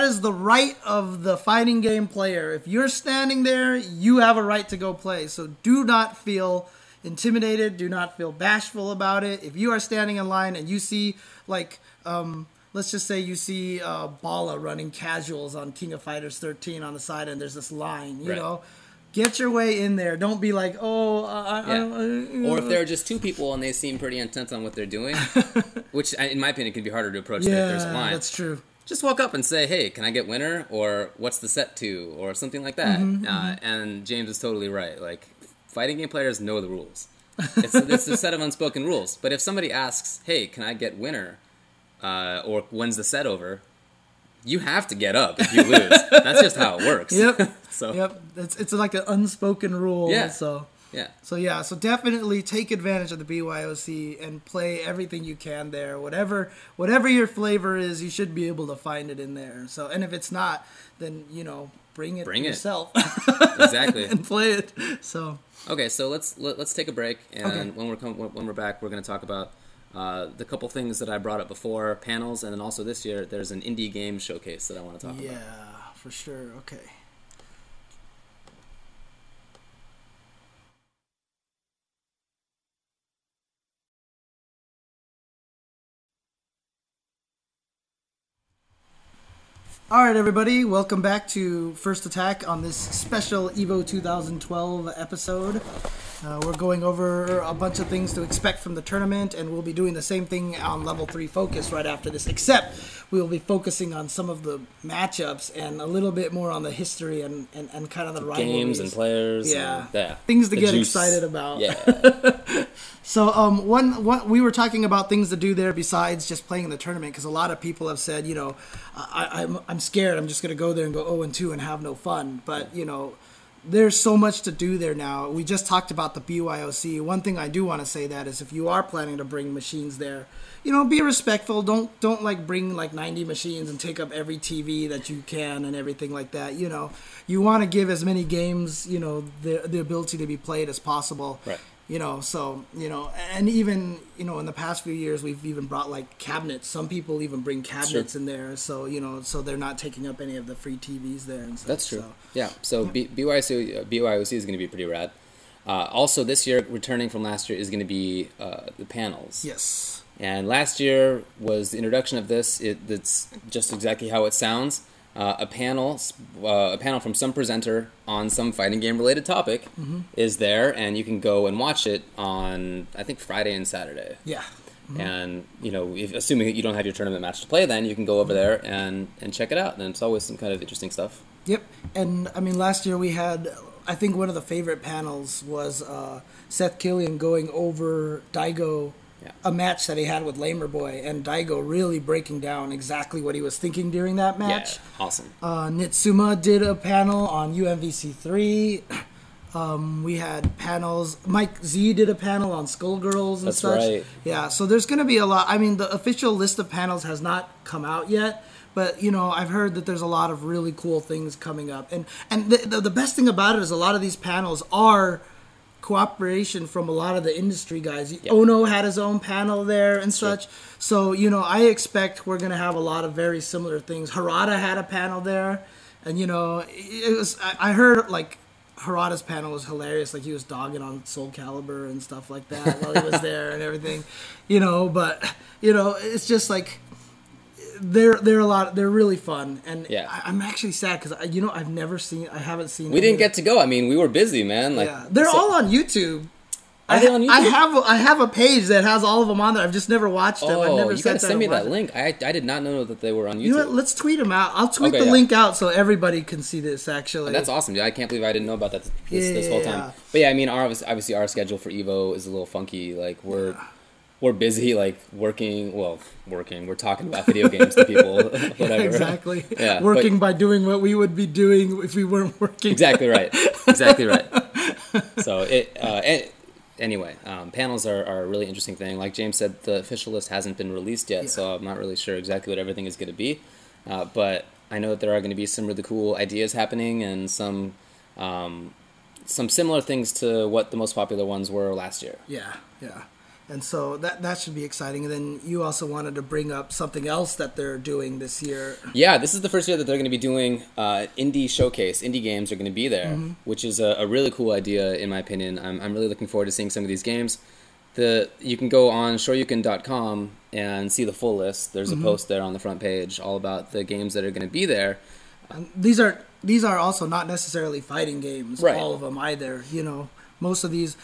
is the right of the fighting game player. If you're standing there, you have a right to go play. So do not feel intimidated. Do not feel bashful about it. If you are standing in line and you see, like, let's just say you see Bala running casuals on King of Fighters 13 on the side, and there's this line, you know. Get your way in there. Don't be like, oh, or if there are just two people and they seem pretty intent on what they're doing, which, in my opinion, can be harder to approach than if there's a line. Yeah, that's true. Just walk up and say, hey, can I get winner? Or what's the set to? Or something like that. And James is totally right. Like, fighting game players know the rules. It's a set of unspoken rules. But if somebody asks, hey, can I get winner? Or when's the set over? You have to get up if you lose. That's just how it works. Yep. So. Yep. It's like an unspoken rule. Yeah. So yeah. So definitely take advantage of the BYOC and play everything you can there. Whatever your flavor is, you should be able to find it in there. So, and if it's not, then bring it yourself. Exactly. And play it. So. Okay, so let's take a break, and when we're back, we're going to talk about the couple things that I brought up before, panels, and then also this year there's an indie game showcase that I want to talk about. Yeah, for sure. Okay. All right, everybody, welcome back to First Attack on this special EVO 2012 episode. We're going over a bunch of things to expect from the tournament, and we'll be doing the same thing on Level 3 Focus right after this, except we'll be focusing on some of the matchups and a little bit more on the history and kind of the rivalries. Games and players. Yeah. And, things to get excited about. Yeah. So one we were talking about things to do there besides just playing in the tournament, because a lot of people have said, I'm scared. I'm just going to go there and go 0-2 and have no fun. But, there's so much to do there now. We just talked about the BYOC. One thing I do want to say that is if you are planning to bring machines there, be respectful. Don't like bring like 90 machines and take up every TV that you can and everything like that. You want to give as many games, the ability to be played as possible. Right. And even, in the past few years, we've even brought like cabinets. Some people even bring cabinets in there. So, so they're not taking up any of the free TVs there and stuff. That's true. So BYOC is going to be pretty rad. Also, this year, returning from last year, is going to be the panels. Yes. And last year was the introduction of this. It's just exactly how it sounds. A panel from some presenter on some fighting game related topic is there, and you can go and watch it on, I think, Friday and Saturday. Yeah. And assuming that you don't have your tournament match to play, then you can go over there and check it out. And it's always some kind of interesting stuff. Yep. And I mean, last year we had, I think one of the favorite panels was Seth Killian going over Daigo. Yeah. A match that he had with Lamer Boy, and Daigo really breaking down exactly what he was thinking during that match. Yeah, awesome. Nitsuma did a panel on UMVC3. We had panels. Mike Z did a panel on Skullgirls and such. That's right. Yeah, so there's going to be a lot. I mean, the official list of panels has not come out yet, but, I've heard that there's a lot of really cool things coming up. And the best thing about it is a lot of these panels are cooperation from a lot of the industry guys. Yep. Ono had his own panel there and such. So, I expect we're going to have a lot of very similar things. Harada had a panel there. And, I heard, like, Harada's panel was hilarious. Like, he was dogging on Soul Calibur and stuff like that while he was there and everything. But, it's just like, they're really fun, and I'm actually sad because I haven't seen. We didn't get to go. I mean, we were busy, man. They're all on YouTube. Are they on YouTube? I have a page that has all of them on there. I've just never watched them. I've never you gotta send me that link. I did not know that they were on YouTube. You know what? Let's tweet them out. I'll tweet the link out so everybody can see this. Actually, that's awesome. I can't believe I didn't know about that this whole time. But yeah, I mean, obviously our schedule for Evo is a little funky. Like we're busy, like working. We're talking about video games to people, whatever. Exactly. Yeah, working by doing what we would be doing if we weren't working. Exactly right. So anyway, panels are a really interesting thing. Like James said, the official list hasn't been released yet, so I'm not really sure exactly what everything is going to be. But I know that there are going to be some really cool ideas happening and some similar things to what the most popular ones were last year. Yeah. And so that should be exciting. And then you also wanted to bring up something else that they're doing this year. Yeah, this is the first year that they're going to be doing indie showcase. Indie games are going to be there, which is a really cool idea, in my opinion. I'm really looking forward to seeing some of these games. You can go on shoryuken.com and see the full list. There's a post there on the front page all about the games that are going to be there. These are also not necessarily fighting games, right. All of them either, Most of these,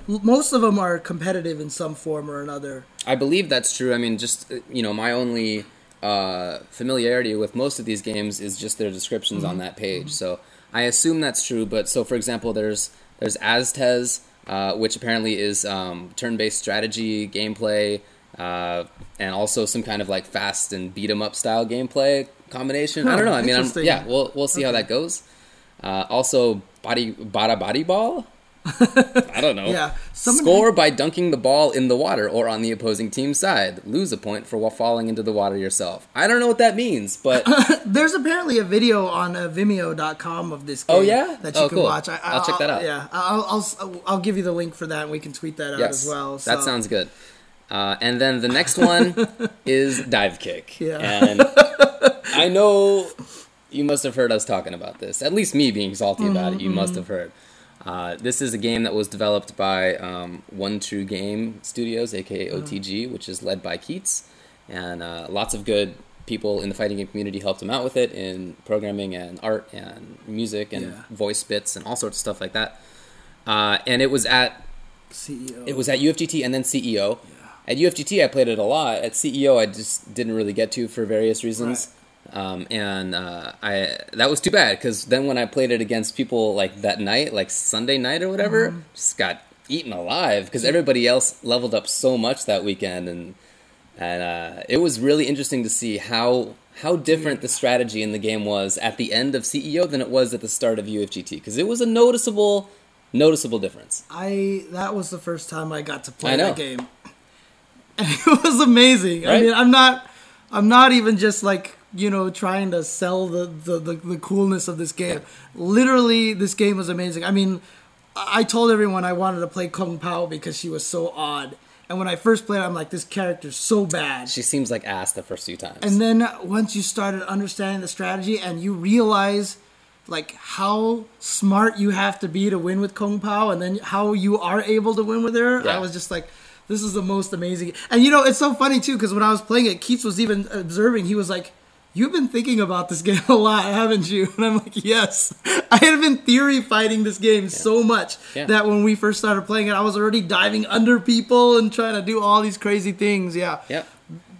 most of them are competitive in some form or another. I believe that's true. I mean, just, my only familiarity with most of these games is just their descriptions on that page. So I assume that's true. But so, for example, there's Aztez, which apparently is turn-based strategy gameplay, and also some kind of like fast and beat 'em up style gameplay combination. I don't know. I mean, we'll see how that goes. Also, body ball. I don't know. Yeah. Score by dunking the ball in the water or on the opposing team's side. Lose a point for falling into the water yourself. I don't know what that means, but there's apparently a video on Vimeo.com of this game. Oh yeah, that you can cool. watch. I'll check that out. Yeah, I'll give you the link for that, and we can tweet that out as well. So. That sounds good. And then the next one is Dive Kick. Yeah. And I know you must have heard us talking about this. At least me being salty about it. You must have heard. This is a game that was developed by One True Game Studios, aka OTG, which is led by Keats, and lots of good people in the fighting game community helped him out with it in programming and art and music and voice bits and all sorts of stuff like that. And it was at CEO. It was at UFGT and then CEO. Yeah. At UFGT, I played it a lot. At CEO, I just didn't really get to for various reasons. Right. That was too bad, because then when I played it against people like that night, like Sunday night or whatever, just got eaten alive because everybody else leveled up so much that weekend, and it was really interesting to see how different the strategy in the game was at the end of CEO than it was at the start of UFGT, because it was a noticeable difference. That was the first time I got to play that game, and it was amazing. Right? I mean, I'm not even just like, trying to sell the coolness of this game. Yeah. Literally, this game was amazing. I mean, I told everyone I wanted to play Kung Pao because she was so odd. And when I first played, I'm like, this character's so bad. She seems like ass the first few times. And then once you started understanding the strategy and you realize like how smart you have to be to win with Kung Pao, and then how you are able to win with her, I was just like, this is the most amazing. And it's so funny too, because when I was playing it, Keats was even observing. He was like, you've been thinking about this game a lot, haven't you? And I'm like, yes. I had been theory fighting this game so much that when we first started playing it, I was already diving under people and trying to do all these crazy things. Yeah. Yep.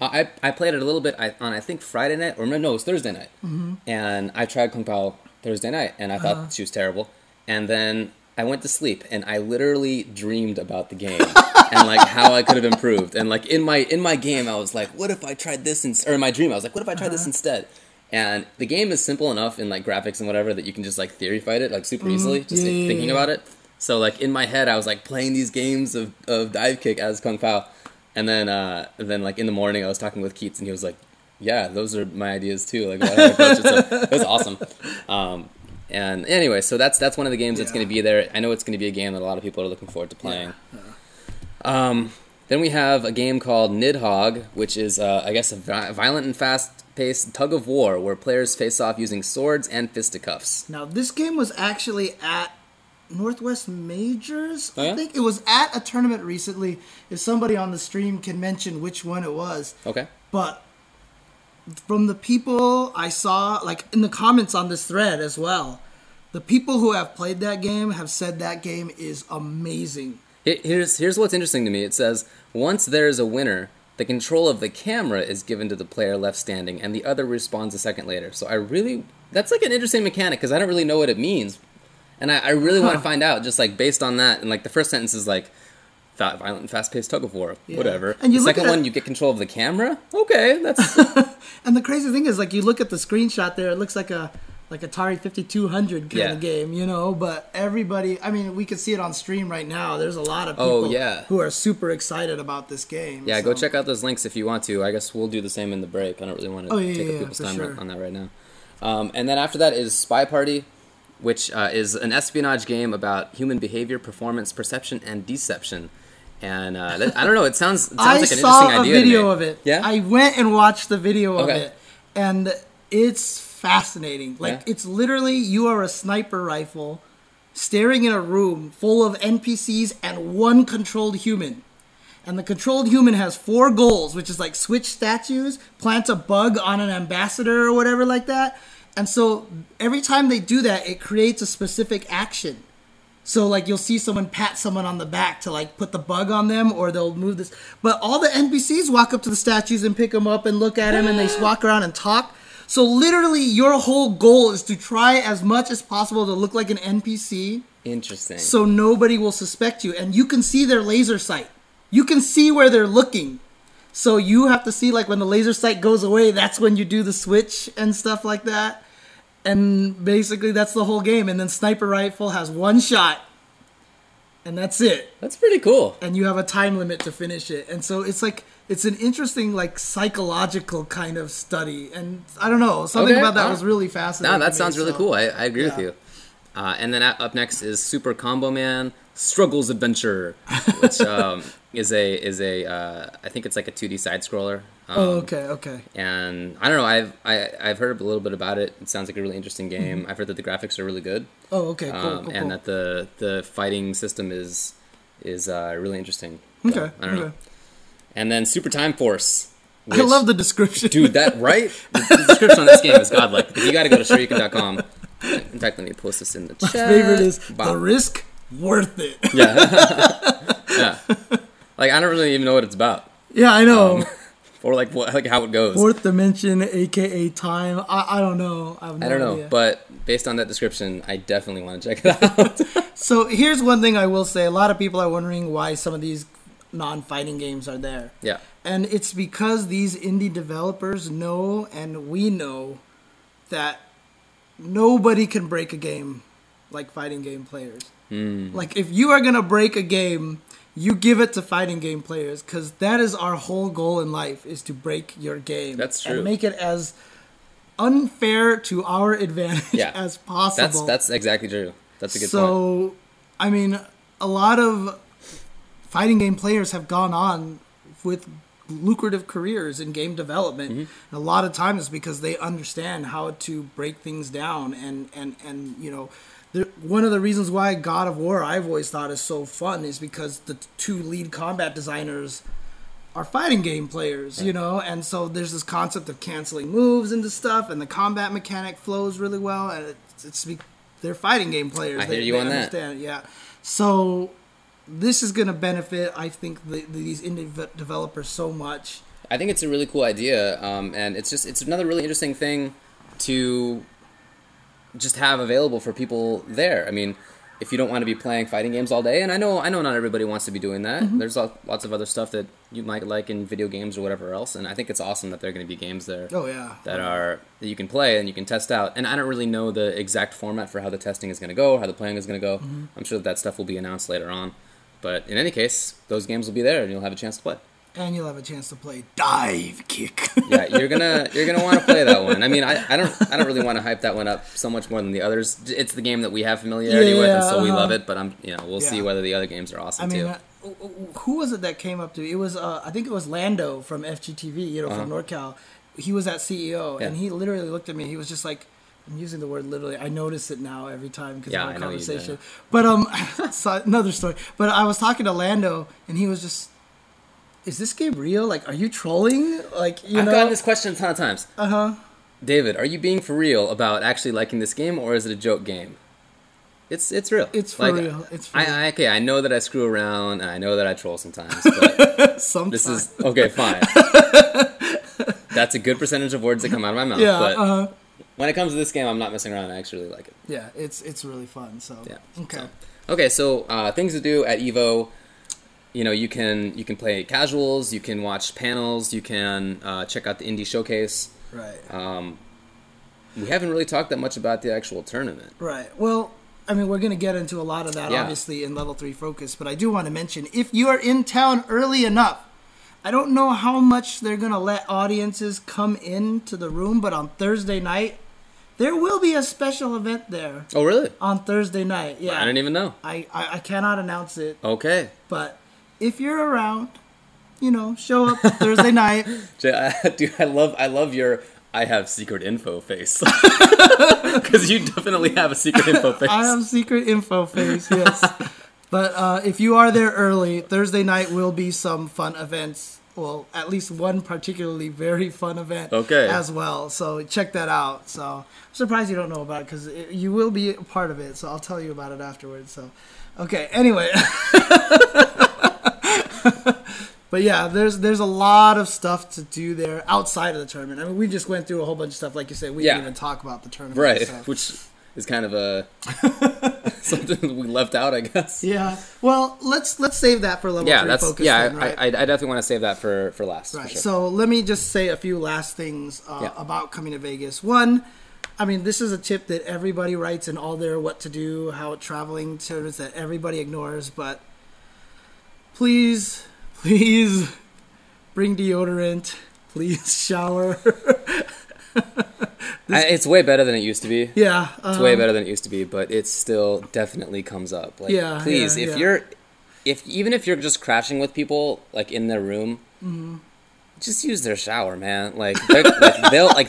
I played it a little bit on, I think, Friday night. Or no, it was Thursday night. Mm-hmm. And I tried Kung Pao Thursday night, and I thought she was terrible. And then I went to sleep, and I literally dreamed about the game and like how I could have improved. And like in my game, I was like, what if I tried this or in my dream, I was like, what if I tried this instead? And the game is simple enough in like graphics and whatever that you can just like theory fight it like super easily, just thinking about it. So like in my head, I was like playing these games of Dive Kick as Kung Pao, and then like in the morning, I was talking with Keats, and he was like, yeah, those are my ideas too. Like how to approach it. So it was awesome. And anyway, so that's one of the games that's going to be there. I know it's going to be a game that a lot of people are looking forward to playing. Then we have a game called Nidhogg, which is, I guess, a violent and fast-paced tug-of-war where players face off using swords and fisticuffs. Now, this game was actually at Northwest Majors, I think. It was at a tournament recently. If somebody on the stream can mention which one it was. Okay. But from the people I saw, like in the comments on this thread as well, the people who have played that game have said that game is amazing. Here's what's interesting to me. It says, once there is a winner, the control of the camera is given to the player left standing, and the other responds a second later. So that's like an interesting mechanic, because I don't really know what it means. And I really want to find out, just like based on that. And like the first sentence is like, violent and fast-paced tug-of-war, whatever. And the second one, you get control of the camera? Okay, that's... And the crazy thing is, like, you look at the screenshot there, it looks like a like Atari 5200 kind of game, you know. But everybody, I mean, we can see it on stream right now. There's a lot of people who are super excited about this game. Yeah, go check out those links if you want to. I guess we'll do the same in the break. I don't really want to take up people's time on that right now. And then after that is Spy Party, which is an espionage game about human behavior, performance, perception, and deception. And I don't know, it sounds like an interesting idea. I saw a video of it. Yeah? I went and watched the video of it, and it's fascinating. Like, it's literally, you are a sniper rifle staring in a room full of NPCs and one controlled human. And the controlled human has 4 goals, which is like switch statues, plant a bug on an ambassador or whatever like that. And so every time they do that, it creates a specific action. So like you'll see someone pat someone on the back to like put the bug on them, or they'll move this. But all the NPCs walk up to the statues and pick them up and look at them, and they walk around and talk. So literally your whole goal is to try as much as possible to look like an NPC. Interesting. So nobody will suspect you. And you can see their laser sight. You can see where they're looking. So you have to see, like, when the laser sight goes away, that's when you do the switch and stuff like that. And basically that's the whole game. And then Sniper Rifle has 1 shot. And that's it. That's pretty cool. And you have a time limit to finish it. And so it's like, it's an interesting, like, psychological kind of study. And I don't know, something about that was really fascinating. No, that sounds really cool. I agree with you. And then up next is Super Combo Man Struggles Adventure, which is a I think it's like a 2D side scroller. Okay. And I don't know, I've heard a little bit about it. It sounds like a really interesting game. Mm-hmm. I've heard that the graphics are really good. Oh, okay, cool. And that the fighting system is really interesting. So, okay. I don't know. And then Super Time Force. Which, I love the description. Dude, that right? The description on this game is godlike. You got to go to shuriken.com. In fact, let me post this in the chat. My favorite is the risk worth it. Yeah. Like, I don't really even know what it's about. Yeah, I know. Or like how it goes. 4th dimension, aka time. I don't know. I don't know. But based on that description, I definitely want to check it out. So here's one thing I will say. A lot of people are wondering why some of these non-fighting games are there. Yeah. And it's because these indie developers know, and we know, that nobody can break a game like fighting game players. Like, if you are going to break a game, you give it to fighting game players, because that is our whole goal in life, is to break your game. That's true. And make it as unfair to our advantage as possible. That's exactly true. That's a good point. So, I mean, a lot of fighting game players have gone on with lucrative careers in game development. And a lot of times it's because they understand how to break things down, and you know, one of the reasons why God of War I've always thought is so fun is because the 2 lead combat designers are fighting game players, you know, and so there's this concept of canceling moves into stuff, and the combat mechanic flows really well, and they're fighting game players. I hear you on that. Yeah. So this is going to benefit, I think, these indie developers so much. I think it's a really cool idea, and it's another really interesting thing to just have available for people there. I mean, if you don't want to be playing fighting games all day, and I know not everybody wants to be doing that. There's lots of other stuff that you might like in video games or whatever else, and I think it's awesome that there are going to be games there that you can play and you can test out. And I don't really know the exact format for how the testing is going to go, how the playing is going to go. I'm sure that stuff will be announced later on. But in any case, those games will be there, and you'll have a chance to play. And you'll have a chance to play Dive Kick. Yeah, you're gonna want to play that one. I mean, I don't really want to hype that one up so much more than the others. It's the game that we have familiarity with, and so we love it. But we'll see whether the other games are awesome too. Who was it that came up to? It was I think it was Lando from FGTV, from NorCal. He was at CEO, and he literally looked at me. He was just like, I'm using the word literally. I notice it now every time because of our conversation. But so another story. But I was talking to Lando, and he was just, "Is this game real? Like, are you trolling? Like, I've gotten this question a ton of times. David, are you being for real about actually liking this game, or is it a joke game? It's real. It's for real. It's for real. Okay, I know that I screw around, and I know that I troll sometimes. But sometimes. This is okay. Fine. That's a good percentage of words that come out of my mouth. Yeah. But when it comes to this game, I'm not messing around. I actually really like it. Yeah, it's really fun. So okay. Okay, so things to do at Evo. You can play casuals. You can watch panels. You can check out the indie showcase. Right. We haven't really talked that much about the actual tournament. Right. Well, I mean, we're going to get into a lot of that, obviously, in Level 3 Focus. But I do want to mention, if you are in town early enough, I don't know how much they're going to let audiences come into the room, but on Thursday night, there will be a special event there. Oh, really? On Thursday night, yeah. I didn't even know. I cannot announce it. Okay. But if you're around, show up Thursday night. Dude, I love your I have secret info face. Because you definitely have a secret info face. I have secret info face, yes. But if you are there early, Thursday night will be some fun events. Well, at least one particularly very fun event as well. So check that out. So I'm surprised you don't know about it because you will be a part of it. So I'll tell you about it afterwards. So, okay. Anyway. But yeah, there's a lot of stuff to do there outside of the tournament. I mean, we just went through a whole bunch of stuff. Like you said, we didn't even talk about the tournament. Right, which is kind of something we left out, I guess. Yeah. Well, let's save that for level 3 focus. Yeah, then, right? I definitely want to save that for last. Right. For sure. So let me just say a few last things about coming to Vegas. One, I mean, this is a tip that everybody writes in all their what to do, how traveling tournaments that everybody ignores, but please bring deodorant. Please shower. It's way better than it used to be. Yeah. It's way better than it used to be, but it still definitely comes up. Like, please, even if you're just crashing with people like in their room, just use their shower, man. Like,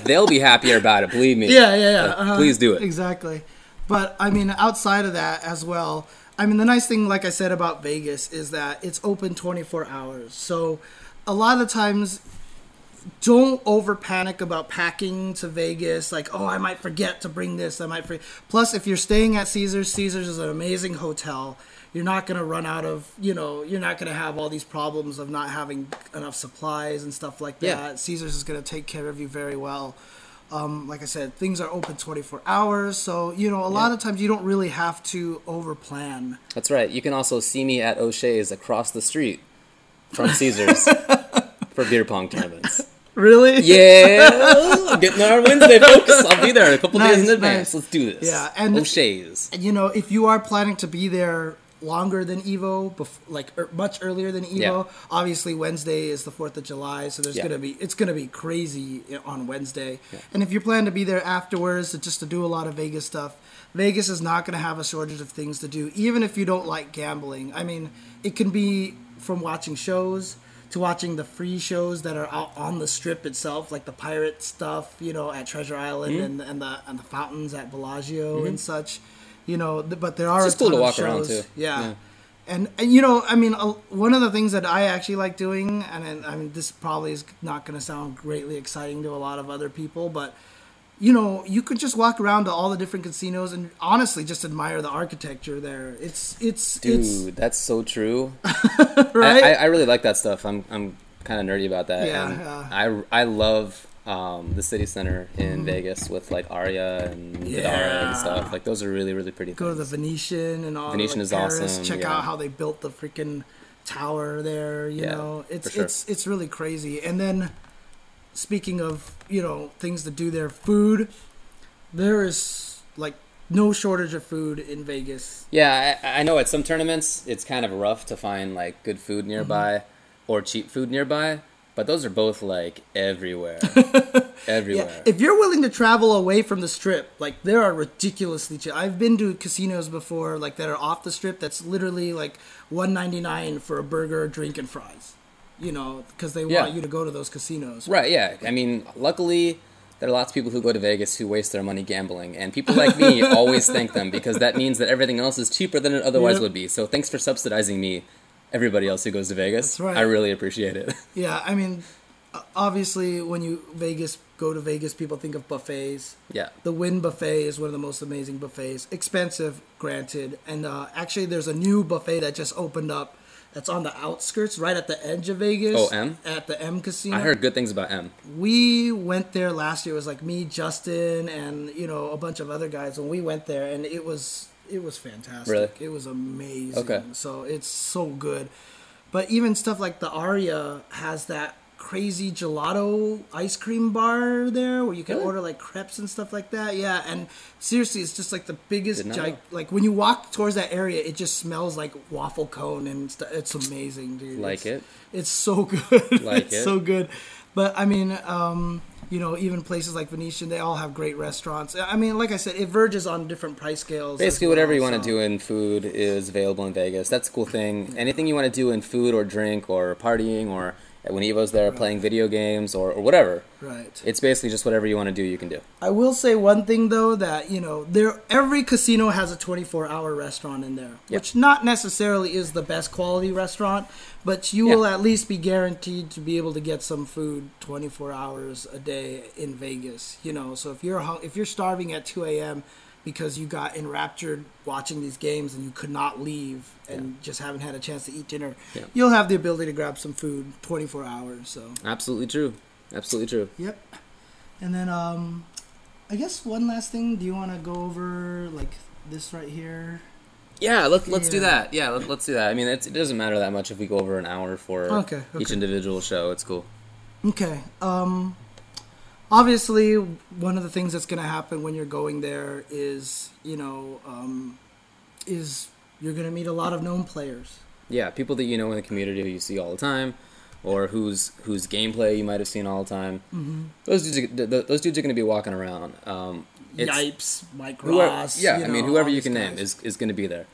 they'll be happier about it. Believe me. Yeah. Like, please do it. Exactly. But I mean, outside of that as well, I mean, the nice thing, like I said about Vegas, is that it's open 24 hours. So a lot of the times, don't over panic about packing to Vegas. Like, oh, I might forget to bring this. Plus, if you're staying at Caesars is an amazing hotel. You're not going to run out of, you're not going to have all these problems of not having enough supplies and stuff like that. Yeah. Caesars is going to take care of you very well. Like I said, things are open 24 hours. So, a lot of times you don't really have to over plan. That's right. You can also see me at O'Shea's across the street from Caesars for beer pong tournaments. Really? Yeah. Getting there on Wednesday, folks. I'll be there a couple days in advance. Let's do this. Yeah. And O'Shea's. If you are planning to be there longer than Evo, much earlier than Evo. Obviously, Wednesday is the 4th of July, so it's gonna be crazy on Wednesday. Yeah. And if you plan to be there afterwards, just to do a lot of Vegas stuff, Vegas is not gonna have a shortage of things to do, even if you don't like gambling. I mean, it can be from watching shows to watching the free shows that are out on the strip itself, like the pirate stuff, at Treasure Island and the fountains at Bellagio and such. But there are it's just cool to walk shows. around too. Yeah. And I mean, one of the things that I actually like doing, and I mean, this probably is not going to sound greatly exciting to a lot of other people, but you could just walk around to all the different casinos and honestly just admire the architecture there. Dude, that's so true. Right? I really like that stuff. I'm kind of nerdy about that. Yeah. And I love the city center in Vegas with like Aria and Vidara and stuff. Like, those are really, really pretty Go things. to the Venetian and all. Venetian is Paris. awesome. Check out how they built the freaking tower there. It's really crazy. And then, speaking of things to do there, food. There is like no shortage of food in Vegas. Yeah, I know at some tournaments it's kind of rough to find like good food nearby or cheap food nearby. But those are both, like, everywhere. Everywhere. Yeah. If you're willing to travel away from the strip, like, there are ridiculously cheap. I've been to casinos before, like, that are off the strip that's literally, like, $1.99 for a burger, drink, and fries. Because they want you to go to those casinos. Right, yeah. I mean, luckily, there are lots of people who go to Vegas who waste their money gambling. And people like me always thank them because that means that everything else is cheaper than it otherwise would be. So thanks for subsidizing me. Everybody else who goes to Vegas. That's right. I really appreciate it. Yeah, I mean, obviously, when you go to Vegas, people think of buffets. Yeah. The Wynn Buffet is one of the most amazing buffets. Expensive, granted. And actually, there's a new buffet that just opened up that's on the outskirts, right at the edge of Vegas. Oh, M? At the M Casino. I heard good things about M. We went there last year. It was like me, Justin, and, a bunch of other guys. When we went there, and it was fantastic. Really? It was amazing. Okay. So it's so good. But even stuff like the Aria has that crazy gelato ice cream bar there where you can order like crepes and stuff like that. Yeah, and seriously, it's just like the biggest like when you walk towards that area, it just smells like waffle cone and it's amazing, dude. It's so good. It's so good. But I mean, you know, even places like Venetian, they all have great restaurants. I mean, like I said, it verges on different price scales. Basically, whatever you want to do in food is available in Vegas. That's the cool thing. Yeah. Anything you want to do in food or drink or partying or when Evo's there playing video games or whatever. Right. It's basically just whatever you want to do, you can do. I will say one thing, though, that, you know, every casino has a 24-hour restaurant in there, which not necessarily is the best quality restaurant, but you will at least be guaranteed to be able to get some food 24 hours a day in Vegas. You know, so if you're starving at 2 a.m., because you got enraptured watching these games and you could not leave and just haven't had a chance to eat dinner, you'll have the ability to grab some food 24 hours. So absolutely true. Absolutely true. Yep. And then I guess one last thing. Do you want to go over like this right here? Yeah, let's do that. Yeah, let's do that. I mean, it doesn't matter that much if we go over an hour for each individual show. It's cool. Okay. Obviously, one of the things that's going to happen when you're going there is, you know, is you're going to meet a lot of known players. Yeah, people that you know in the community who you see all the time, or whose gameplay you might have seen all the time. Mm-hmm. Those dudes are going to be walking around. Yipes, Mike Ross. I mean, whoever you can name is going to be there.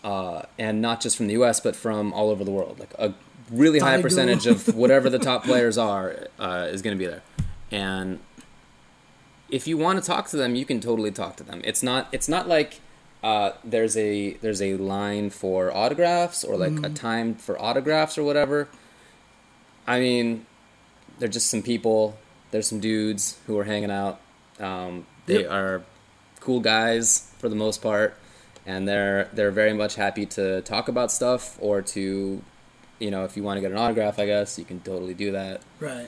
And not just from the U.S., but from all over the world. Like a really high percentage of whatever the top players are is going to be there. And if you want to talk to them, you can totally talk to them. It's not like there's a line for autographs or like a time for autographs or whatever. I mean, they're just some people. There's some dudes who are hanging out. They are cool guys for the most part, and they're very much happy to talk about stuff or to, you know, if you want to get an autograph, I guess you can totally do that. Right.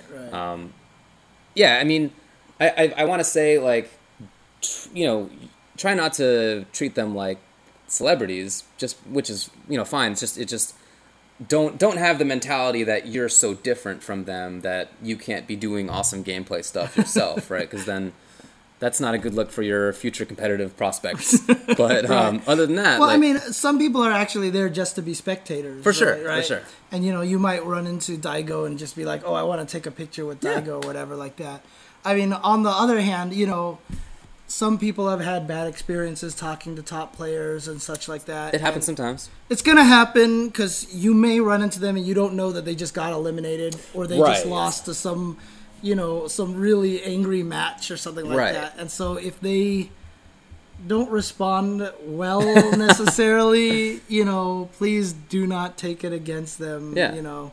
Yeah, I mean, I want to say, like, you know, try not to treat them like celebrities, which is, you know, fine. It's just don't have the mentality that you're so different from them that you can't be doing awesome gameplay stuff yourself, right? Because then that's not a good look for your future competitive prospects. But other than that, well, I mean, some people are actually there just to be spectators. For sure, right? For sure. And, you know, you might run into Daigo and just be like, oh, I want to take a picture with Daigo or whatever like that. I mean, on the other hand, you know, some people have had bad experiences talking to top players and such like that. It happens sometimes. It's going to happen because you may run into them and you don't know that they just got eliminated or they just lost to some, you know, some really angry match or something like that. And so if they don't respond well necessarily, you know, please do not take it against them, you know.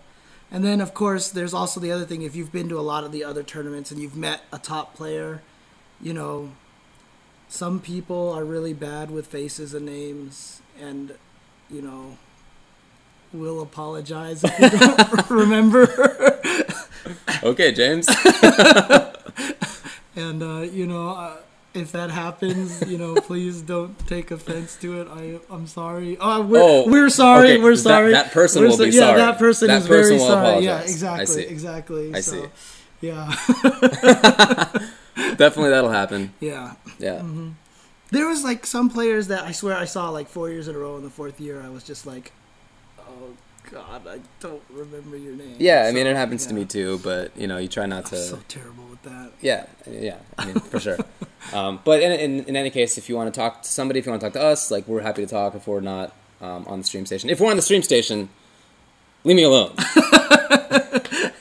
And then, of course, there's also the other thing. If you've been to a lot of the other tournaments and you've met a top player, you know, some people are really bad with faces and names and, you know, will apologize if you don't remember. Okay, James. And, you know, if that happens, you know, please don't take offense to it. I'm sorry. We're sorry. Okay. We're sorry. That person will be sorry. Yeah, that person is very sorry. Yeah, exactly. Exactly. I see. Yeah. Definitely that'll happen. Yeah. Yeah. Mm-hmm. There was like some players that I swear I saw like 4 years in a row in the fourth year. I was just like, oh God, I don't remember your name. Yeah, I mean, it happens to me too, but, you know, you try not to... I'm so terrible with that. Yeah, I mean, for sure. But in any case, if you want to talk to somebody, if you want to talk to us, like, we're happy to talk if we're not on the stream station. If we're on the stream station, leave me alone.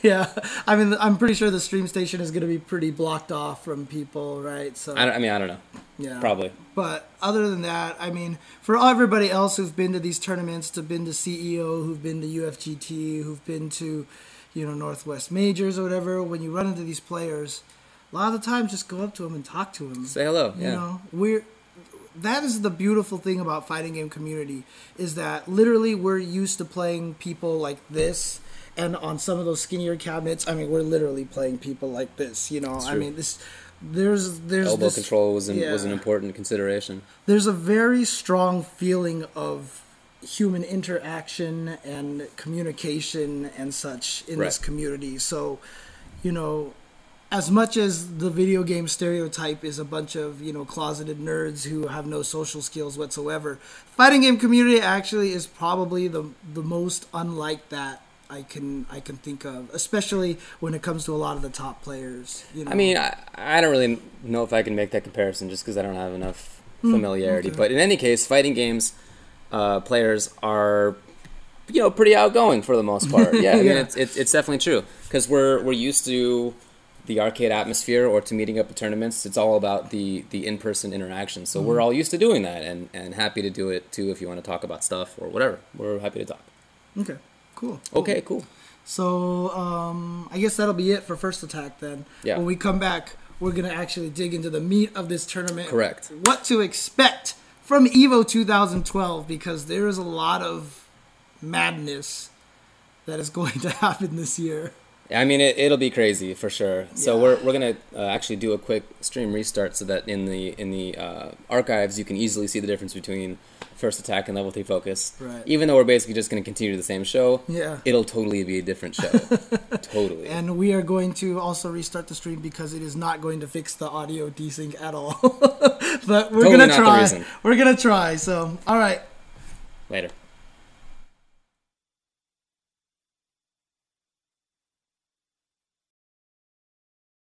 Yeah, I mean, I'm pretty sure the stream station is going to be pretty blocked off from people, right? So I don't know. Yeah, probably. But other than that, I mean, for everybody else who've been to these tournaments, who've been to CEO, who've been to UFGT, who've been to, you know, Northwest Majors or whatever, when you run into these players, a lot of the time, just go up to them and talk to them. Say hello. You know, that is the beautiful thing about fighting game community, is that literally we're used to playing people like this. And on some of those skinnier cabinets, I mean, we're literally playing people like this, you know. I mean, there's elbow control was an important consideration. There's a very strong feeling of, human interaction and communication and such in this community. So, you know, as much as the video game stereotype is a bunch of, you know, closeted nerds who have no social skills whatsoever, fighting game community actually is probably the most unlike that I can think of, especially when it comes to a lot of the top players. You know? I mean, I don't really know if I can make that comparison just because I don't have enough familiarity. Okay. But in any case, fighting games players are, you know, pretty outgoing for the most part. Yeah, I mean, it's definitely true because we're used to the arcade atmosphere or to meeting up at tournaments. It's all about the in-person interaction. So we're all used to doing that and happy to do it too if you want to talk about stuff or whatever. We're happy to talk. Okay. Cool. Okay, cool. So, I guess that'll be it for First Attack then. Yeah. When we come back, we're going to actually dig into the meat of this tournament. Correct. What to expect from EVO 2012, because there is a lot of madness that is going to happen this year. I mean, it'll be crazy for sure. So we're gonna actually do a quick stream restart so that in the archives you can easily see the difference between First Attack and Level 3 Focus. Right. Even though we're basically just gonna continue the same show, Yeah. it'll totally be a different show. Totally. And we are going to also restart the stream because it is not going to fix the audio desync at all. But we're Totally gonna not the try. reason. We're gonna try. So, all right. Later.